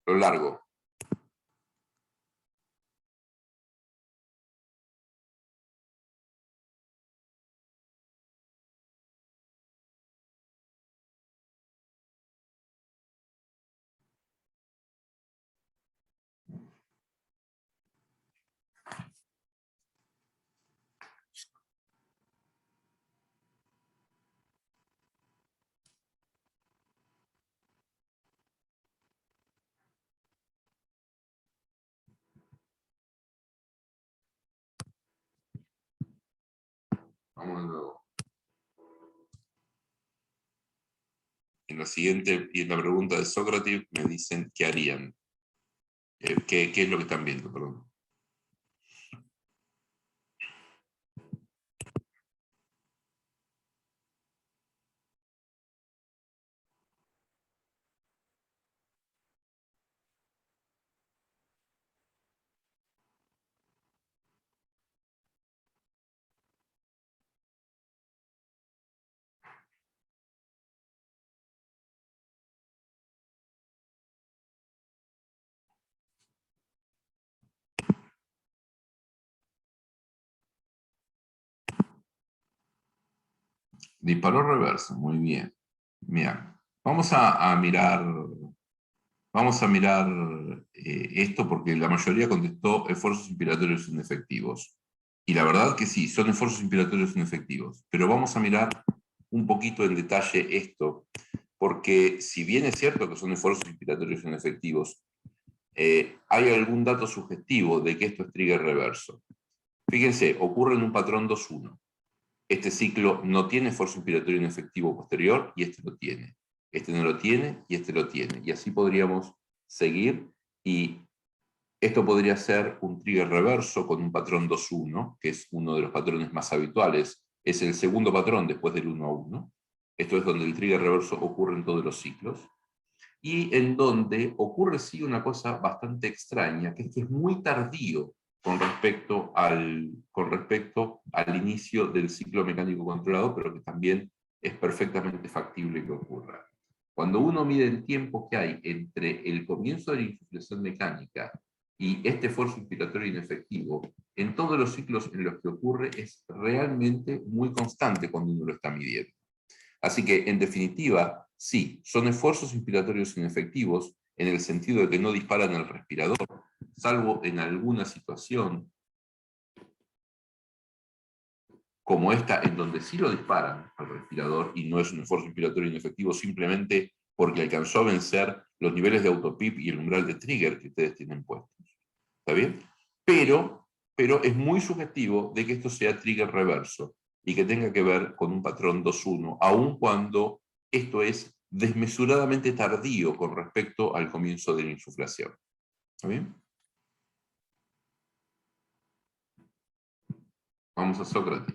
Lo largo. Vamos de nuevo. En la siguiente, y en la pregunta de Sócrates, me dicen qué harían. ¿Qué es lo que están viendo? Perdón. Disparó reverso, muy bien. Bien. Vamos a mirar esto porque la mayoría contestó esfuerzos inspiratorios inefectivos. Y la verdad que sí, son esfuerzos inspiratorios inefectivos. Pero vamos a mirar un poquito en detalle esto, porque si bien es cierto que son esfuerzos inspiratorios inefectivos, hay algún dato sugestivo de que esto es trigger reverso. Fíjense, ocurre en un patrón 2-1. Este ciclo no tiene esfuerzo inspiratorio inefectivo posterior y este lo tiene. Este no lo tiene y este lo tiene. Y así podríamos seguir, y esto podría ser un trigger reverso con un patrón 2-1, que es uno de los patrones más habituales. Es el segundo patrón después del 1-1. Esto es donde el trigger reverso ocurre en todos los ciclos. Y en donde ocurre sí una cosa bastante extraña, que es muy tardío con respecto al inicio del ciclo mecánico controlado, pero que también es perfectamente factible que ocurra. Cuando uno mide el tiempo que hay entre el comienzo de la insuflación mecánica y este esfuerzo inspiratorio inefectivo, en todos los ciclos en los que ocurre es realmente muy constante cuando uno lo está midiendo. Así que, en definitiva, sí, son esfuerzos inspiratorios inefectivos en el sentido de que no disparan el respirador, salvo en alguna situación como esta, en donde sí lo disparan al respirador y no es un esfuerzo inspiratorio inefectivo simplemente porque alcanzó a vencer los niveles de autopip y el umbral de trigger que ustedes tienen puestos. ¿Está bien? Pero es muy sugestivo de que esto sea trigger reverso y que tenga que ver con un patrón 2-1, aun cuando esto es desmesuradamente tardío con respecto al comienzo de la insuflación. ¿Está bien? Vamos a Sócrates.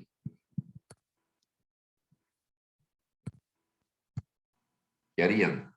¿Qué harían?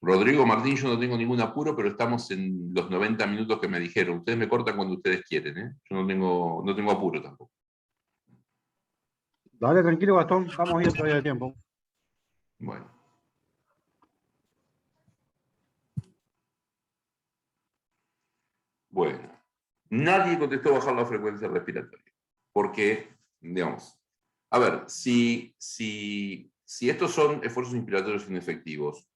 Rodrigo Martín, yo no tengo ningún apuro, pero estamos en los 90 minutos que me dijeron. Ustedes me cortan cuando ustedes quieren, ¿eh? Yo no tengo apuro tampoco. Dale, tranquilo, Gastón, estamos bien todavía de tiempo. Bueno. Bueno. Nadie contestó bajar la frecuencia respiratoria. Porque, digamos, a ver, si estos son esfuerzos inspiratorios inefectivos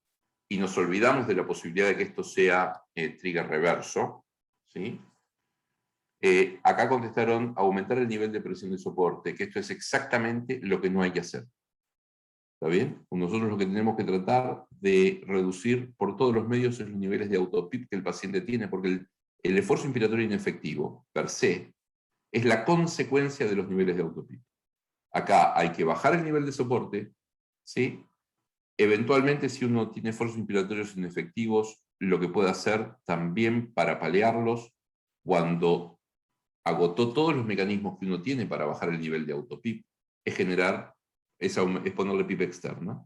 y nos olvidamos de la posibilidad de que esto sea trigger reverso, ¿sí? Acá contestaron aumentar el nivel de presión de soporte, que esto es exactamente lo que no hay que hacer. ¿Está bien? Nosotros lo que tenemos que tratar de reducir por todos los medios es los niveles de autopip que el paciente tiene, porque el esfuerzo inspiratorio inefectivo, per se, es la consecuencia de los niveles de autopip. Acá hay que bajar el nivel de soporte, ¿sí? Eventualmente, si uno tiene esfuerzos inspiratorios inefectivos, lo que puede hacer también para paliarlos, cuando agotó todos los mecanismos que uno tiene para bajar el nivel de autopip, es ponerle PIP externa.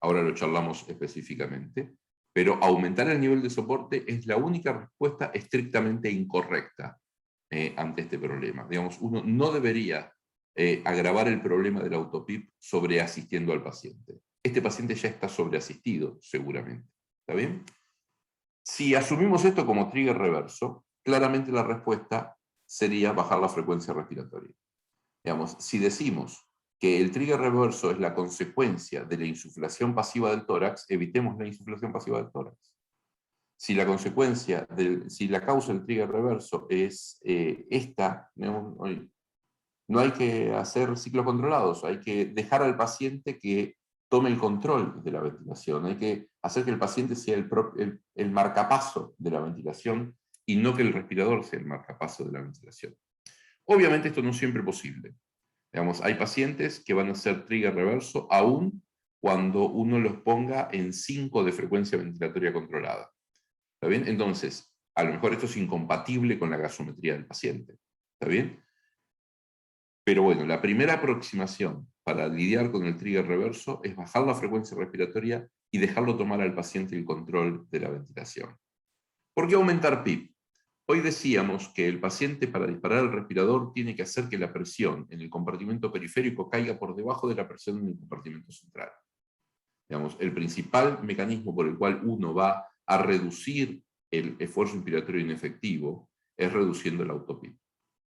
Ahora lo charlamos específicamente. Pero aumentar el nivel de soporte es la única respuesta estrictamente incorrecta ante este problema. Digamos, uno no debería agravar el problema del autopip sobreasistiendo al paciente. Este paciente ya está sobreasistido, seguramente. ¿Está bien? Si asumimos esto como trigger reverso, claramente la respuesta sería bajar la frecuencia respiratoria. Digamos, si decimos que el trigger reverso es la consecuencia de la insuflación pasiva del tórax, evitemos la insuflación pasiva del tórax. Si la causa del trigger reverso es esta, digamos, no hay que hacer ciclos controlados, hay que dejar al paciente que tome el control de la ventilación, hay que hacer que el paciente sea el marcapaso de la ventilación y no que el respirador sea el marcapaso de la ventilación. Obviamente esto no es siempre posible. Digamos, hay pacientes que van a hacer trigger reverso aún cuando uno los ponga en 5 de frecuencia ventilatoria controlada. ¿Está bien? Entonces, a lo mejor esto es incompatible con la gasometría del paciente. ¿Está bien? Pero bueno, la primera aproximación para lidiar con el trigger reverso es bajar la frecuencia respiratoria y dejarlo tomar al paciente el control de la ventilación. ¿Por qué aumentar PIP? Hoy decíamos que el paciente, para disparar el respirador, tiene que hacer que la presión en el compartimento periférico caiga por debajo de la presión en el compartimento central. Digamos, el principal mecanismo por el cual uno va a reducir el esfuerzo inspiratorio inefectivo es reduciendo el autopip.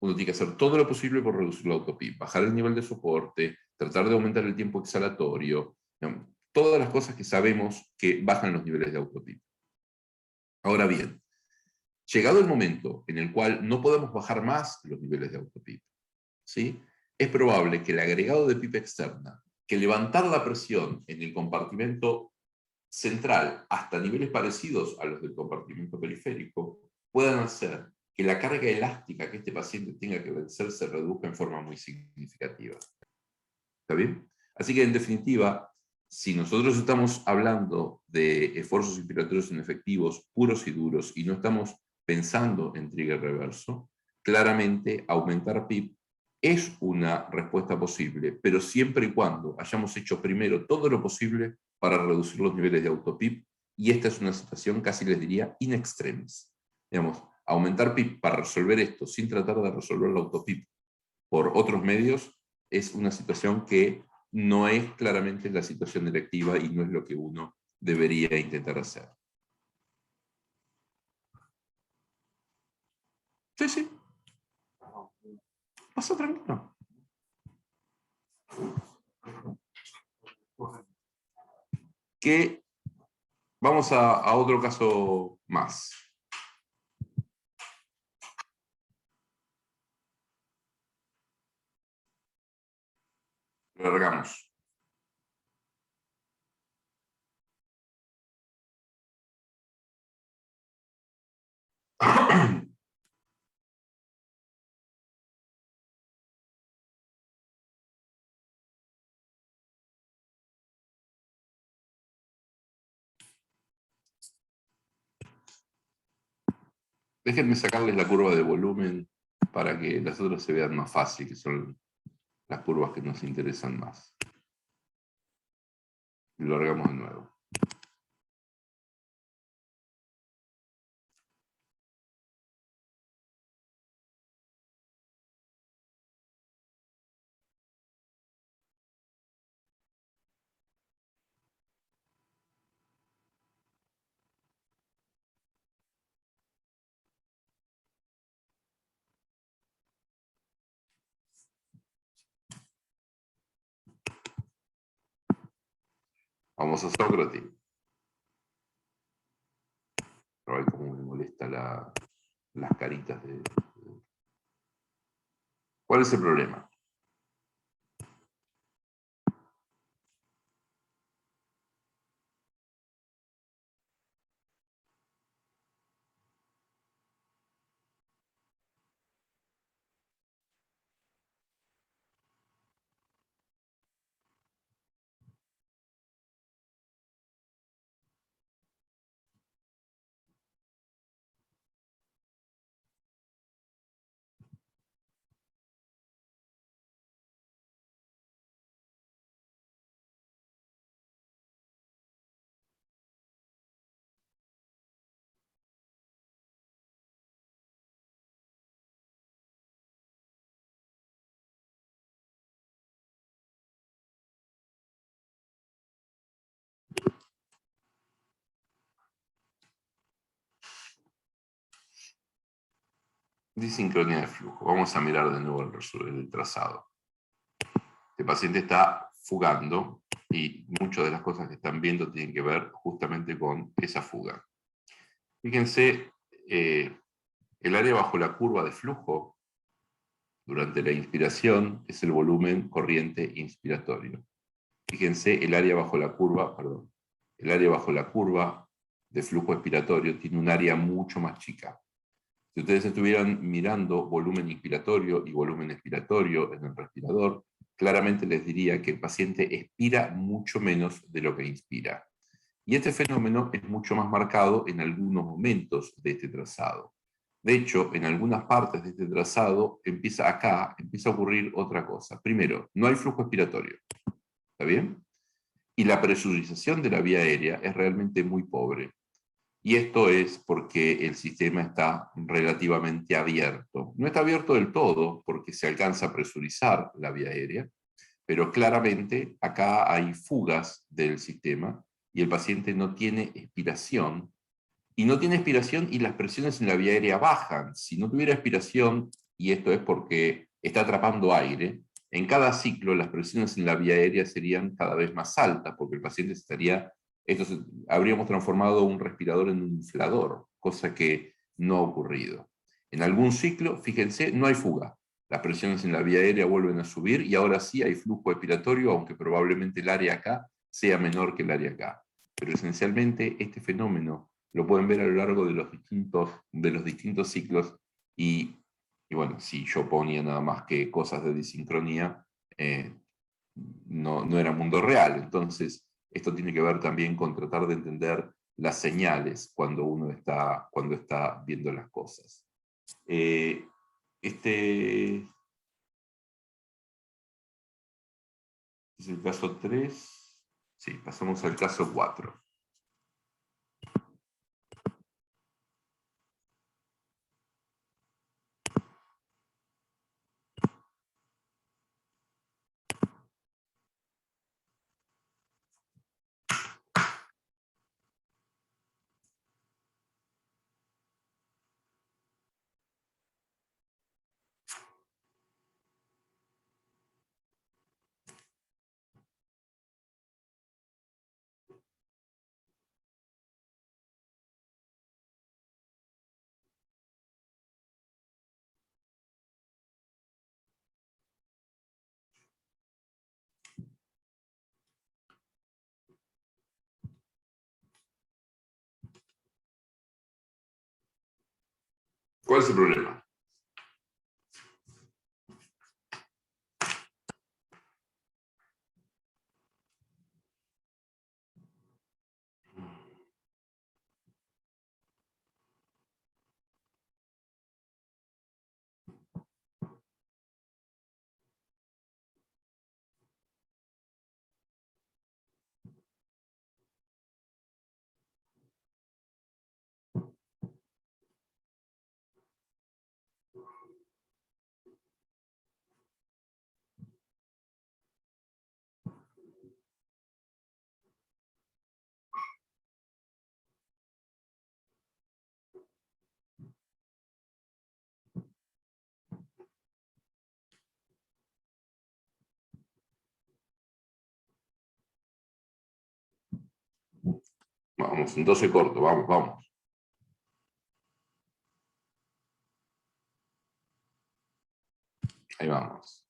Uno tiene que hacer todo lo posible por reducir el autopip, bajar el nivel de soporte, tratar de aumentar el tiempo exhalatorio, digamos, todas las cosas que sabemos que bajan los niveles de autopip. Ahora bien, llegado el momento en el cual no podemos bajar más los niveles de autopip, ¿sí? Es probable que el agregado de PIP externa, que levantar la presión en el compartimento central hasta niveles parecidos a los del compartimento periférico, puedan hacer que la carga elástica que este paciente tenga que vencer se reduzca en forma muy significativa. ¿Está bien? Así que, en definitiva, si nosotros estamos hablando de esfuerzos inspiratorios inefectivos puros y duros y no estamos pensando en trigger reverso, claramente aumentar PIP es una respuesta posible, pero siempre y cuando hayamos hecho primero todo lo posible para reducir los niveles de autopip, y esta es una situación, casi les diría, in extremis. Digamos, aumentar PIP para resolver esto sin tratar de resolver la autopip por otros medios es una situación que no es claramente la situación electiva y no es lo que uno debería intentar hacer. Sí, sí. Pasa tranquilo. Que vamos a otro caso más. Lo largamos. Déjenme sacarles la curva de volumen para que las otras se vean más fácil, que son las curvas que nos interesan más. Lo largamos de nuevo. Vamos a Sócrates. Pero hay como me molesta las caritas de... ¿Cuál es el problema? Disincronía de flujo. Vamos a mirar de nuevo el trazado. El paciente está fugando y muchas de las cosas que están viendo tienen que ver justamente con esa fuga. Fíjense, el área bajo la curva de flujo durante la inspiración es el volumen corriente inspiratorio. Fíjense, el área bajo la curva, el área bajo la curva de flujo expiratorio tiene un área mucho más chica. Si ustedes estuvieran mirando volumen inspiratorio y volumen expiratorio en el respirador, claramente les diría que el paciente expira mucho menos de lo que inspira. Y este fenómeno es mucho más marcado en algunos momentos de este trazado. De hecho, en algunas partes de este trazado empieza a ocurrir otra cosa. Primero, no hay flujo expiratorio. ¿Está bien? Y la presurización de la vía aérea es realmente muy pobre. Y esto es porque el sistema está relativamente abierto. No está abierto del todo porque se alcanza a presurizar la vía aérea, pero claramente acá hay fugas del sistema y el paciente no tiene expiración. Y no tiene expiración y las presiones en la vía aérea bajan. Si no tuviera expiración, y esto es porque está atrapando aire, en cada ciclo las presiones en la vía aérea serían cada vez más altas, porque el paciente estaría, habríamos transformado un respirador en un inflador, cosa que no ha ocurrido. En algún ciclo, fíjense, no hay fuga. Las presiones en la vía aérea vuelven a subir y ahora sí hay flujo expiratorio, aunque probablemente el área acá sea menor que el área acá. Pero esencialmente este fenómeno lo pueden ver a lo largo de los distintos ciclos y bueno, si yo ponía nada más que cosas de disincronía, no era mundo real. Entonces, esto tiene que ver también con tratar de entender las señales cuando está viendo las cosas. Este es el caso 3. Sí, pasamos al caso 4. ¿Cuál es el problema? Vamos, en 12 corto, vamos, vamos. Ahí vamos.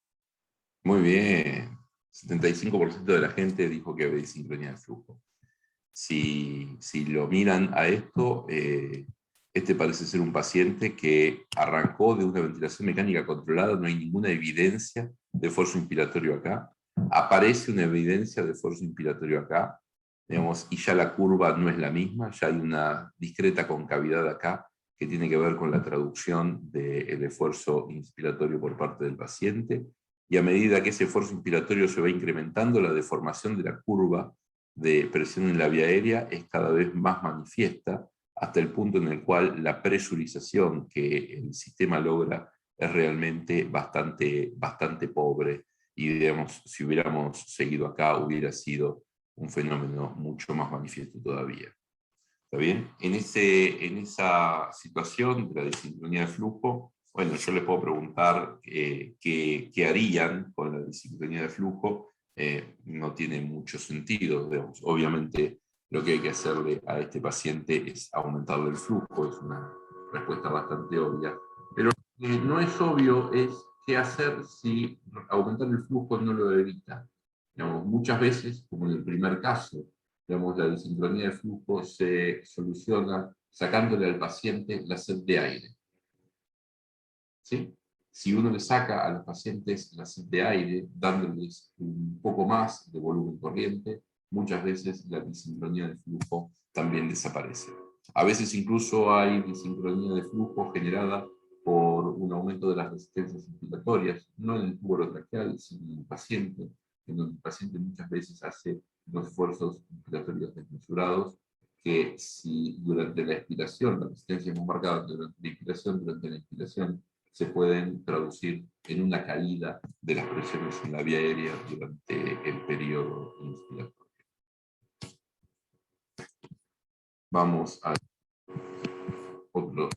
Muy bien. 75% de la gente dijo que había disincronía de flujo. Si lo miran a esto, este parece ser un paciente que arrancó de una ventilación mecánica controlada, no hay ninguna evidencia de esfuerzo inspiratorio acá. Aparece una evidencia de esfuerzo inspiratorio acá, digamos, y ya la curva no es la misma, ya hay una discreta concavidad acá que tiene que ver con la traducción del esfuerzo inspiratorio por parte del paciente, y a medida que ese esfuerzo inspiratorio se va incrementando, la deformación de la curva de presión en la vía aérea es cada vez más manifiesta, hasta el punto en el cual la presurización que el sistema logra es realmente bastante pobre, y digamos, si hubiéramos seguido acá hubiera sido un fenómeno mucho más manifiesto todavía. ¿Está bien? En esa situación de la disincronía de flujo, bueno, yo les puedo preguntar qué harían con la disincronía de flujo. No tiene mucho sentido, digamos. Obviamente lo que hay que hacerle a este paciente es aumentarle el flujo, es una respuesta bastante obvia, pero no es obvio es qué hacer si aumentar el flujo no lo evita. Digamos, muchas veces, como en el primer caso, digamos, la disincronía de flujo se soluciona sacándole al paciente la sed de aire. ¿Sí? Si uno le saca a los pacientes la sed de aire, dándoles un poco más de volumen corriente, muchas veces la disincronía de flujo también desaparece. A veces incluso hay disincronía de flujo generada por un aumento de las resistencias inspiratorias, no en el tubo orotraqueal, sino en el paciente, en donde el paciente muchas veces hace unos esfuerzos inspiratorios desmesurados, que si durante la expiración, la resistencia es muy marcada durante la inspiración, durante la inspiración se pueden traducir en una caída de las presiones en la vía aérea durante el periodo inspiratorio. Vamos a otro.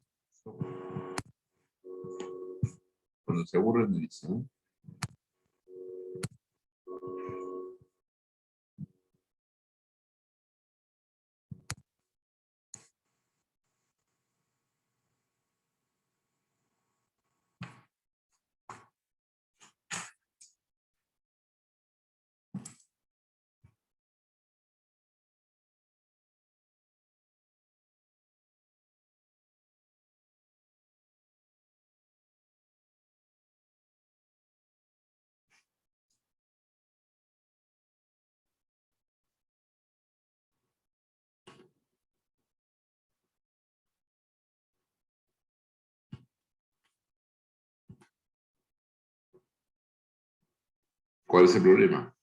Cuando se aburren me dicen, ¿no? '¿Cuál es el problema?'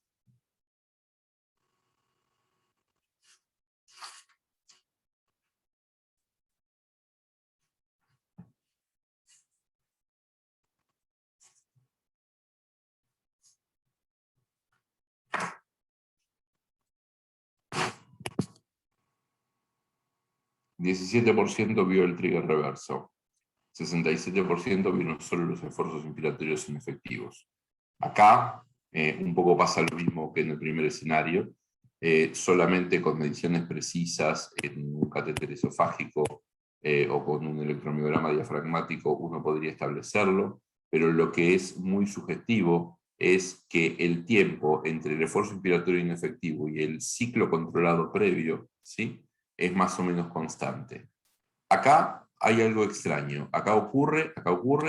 ...17% vio el trigger reverso, 67% vieron solo los esfuerzos inspiratorios inefectivos. Acá un poco pasa lo mismo que en el primer escenario, solamente con mediciones precisas en un catéter esofágico o con un electromiograma diafragmático uno podría establecerlo, pero lo que es muy sugestivo es que el tiempo entre el esfuerzo inspiratorio inefectivo y el ciclo controlado previo, ¿sí?, es más o menos constante. Acá hay algo extraño, acá ocurre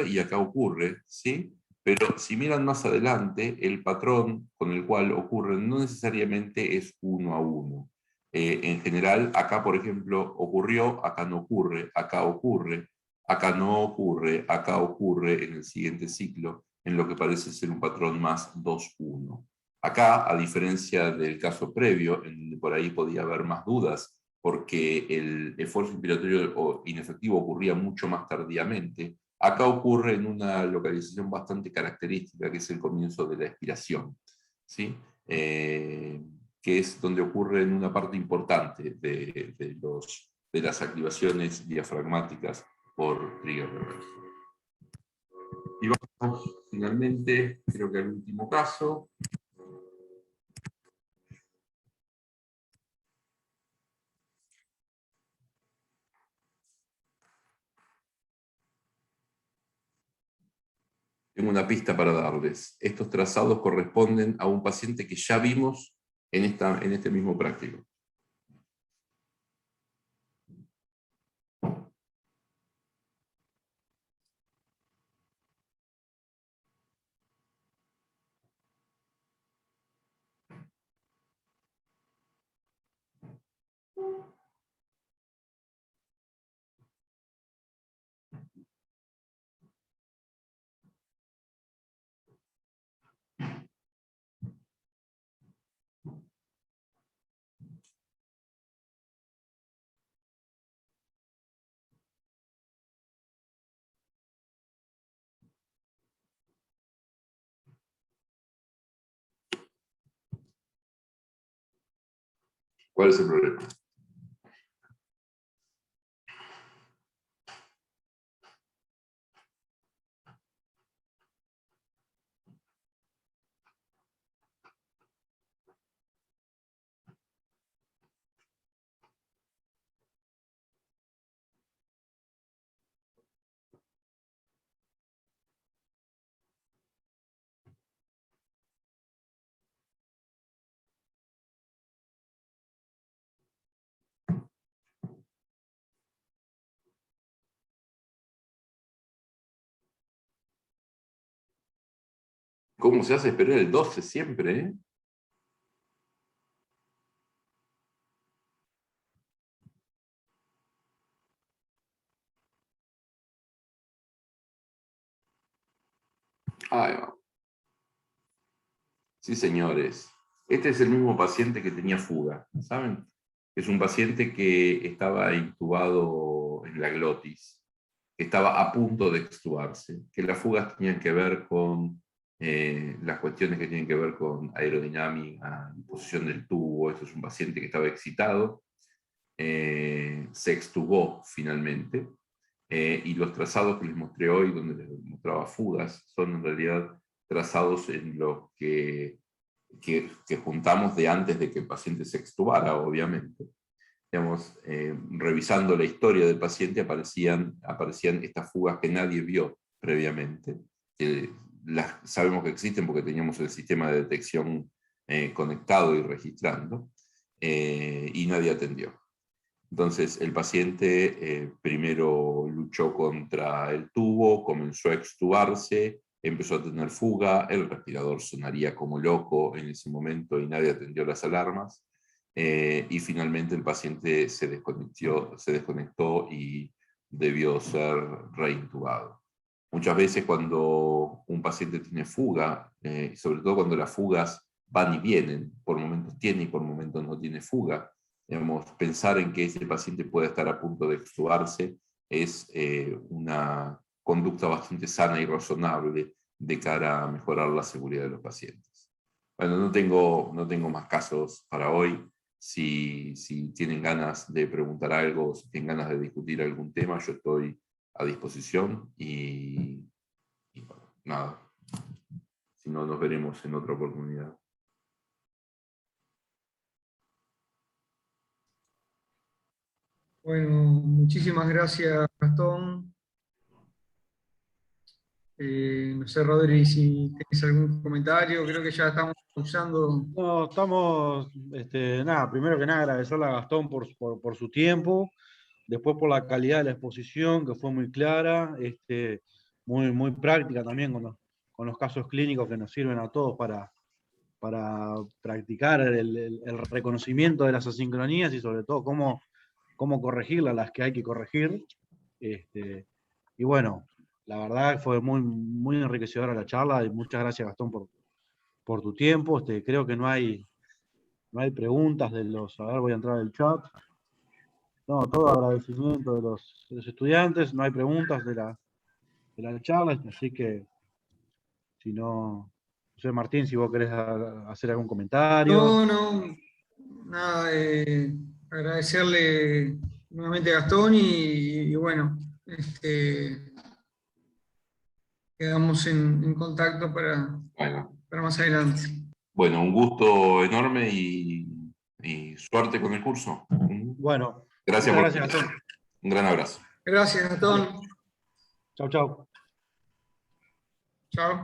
y acá ocurre, ¿sí? Pero si miran más adelante, el patrón con el cual ocurren no necesariamente es 1 a 1. En general, acá por ejemplo ocurrió, acá no ocurre, acá ocurre, acá no ocurre, acá ocurre en el siguiente ciclo, en lo que parece ser un patrón más 2-1. Acá, a diferencia del caso previo, en donde por ahí podía haber más dudas, porque el esfuerzo inspiratorio inefectivo ocurría mucho más tardíamente, acá ocurre en una localización bastante característica, que es el comienzo de la expiración, ¿sí? Que es donde ocurre en una parte importante de las activaciones diafragmáticas por trigger reverso. Y vamos finalmente, creo que al último caso. Tengo una pista para darles. Estos trazados corresponden a un paciente que ya vimos en este mismo práctico. ¿Cuál es el problema? ¿Cómo se hace esperar el 12 siempre, eh? Ahí va. Sí, señores. Este es el mismo paciente que tenía fuga, ¿saben? Es un paciente que estaba intubado en la glotis, que estaba a punto de extubarse, que las fugas tenían que ver con las cuestiones que tienen que ver con aerodinámica, posición del tubo. Esto es un paciente que estaba excitado, se extubó finalmente, y los trazados que les mostré hoy, donde les mostraba fugas, son en realidad trazados en los que juntamos de antes de que el paciente se extubara, obviamente. Digamos, revisando la historia del paciente aparecían estas fugas que nadie vio previamente. Sabemos que existen porque teníamos el sistema de detección conectado y registrando, y nadie atendió. Entonces el paciente primero luchó contra el tubo, comenzó a extubarse, empezó a tener fuga, el respirador sonaría como loco en ese momento y nadie atendió las alarmas, y finalmente el paciente se desconectó y debió ser reintubado. Muchas veces cuando un paciente tiene fuga, sobre todo cuando las fugas van y vienen, por momentos tiene y por momentos no tiene fuga, digamos, pensar en que ese paciente puede estar a punto de extubarse es una conducta bastante sana y razonable de cara a mejorar la seguridad de los pacientes. Bueno, no tengo más casos para hoy. Si tienen ganas de preguntar algo, si tienen ganas de discutir algún tema, yo estoy a disposición y bueno, nada. Si no, nos veremos en otra oportunidad. Bueno, muchísimas gracias, Gastón. No sé, Rodri, si tienes algún comentario, creo que ya estamos usando. No, estamos, nada, primero que nada agradecerle a Gastón por su tiempo, después por la calidad de la exposición, que fue muy clara, muy práctica también con los casos clínicos que nos sirven a todos para practicar el reconocimiento de las asincronías y sobre todo cómo corregirlas, las que hay que corregir. Y bueno, la verdad fue muy enriquecedora la charla y muchas gracias, Gastón, por tu tiempo. Creo que no hay preguntas de los... A ver, voy a entrar al chat. No, todo agradecimiento de los estudiantes, no hay preguntas de la charla, así que si no sé, Martín, si vos querés hacer algún comentario. No, nada, agradecerle nuevamente a Gastón y bueno, quedamos en contacto Bueno, para más adelante. bueno, un gusto enorme y suerte con el curso. Bueno, Gracias muchas por gracias, Gastón. un gran abrazo. Gracias, Gastón. Chau, chau. Chao.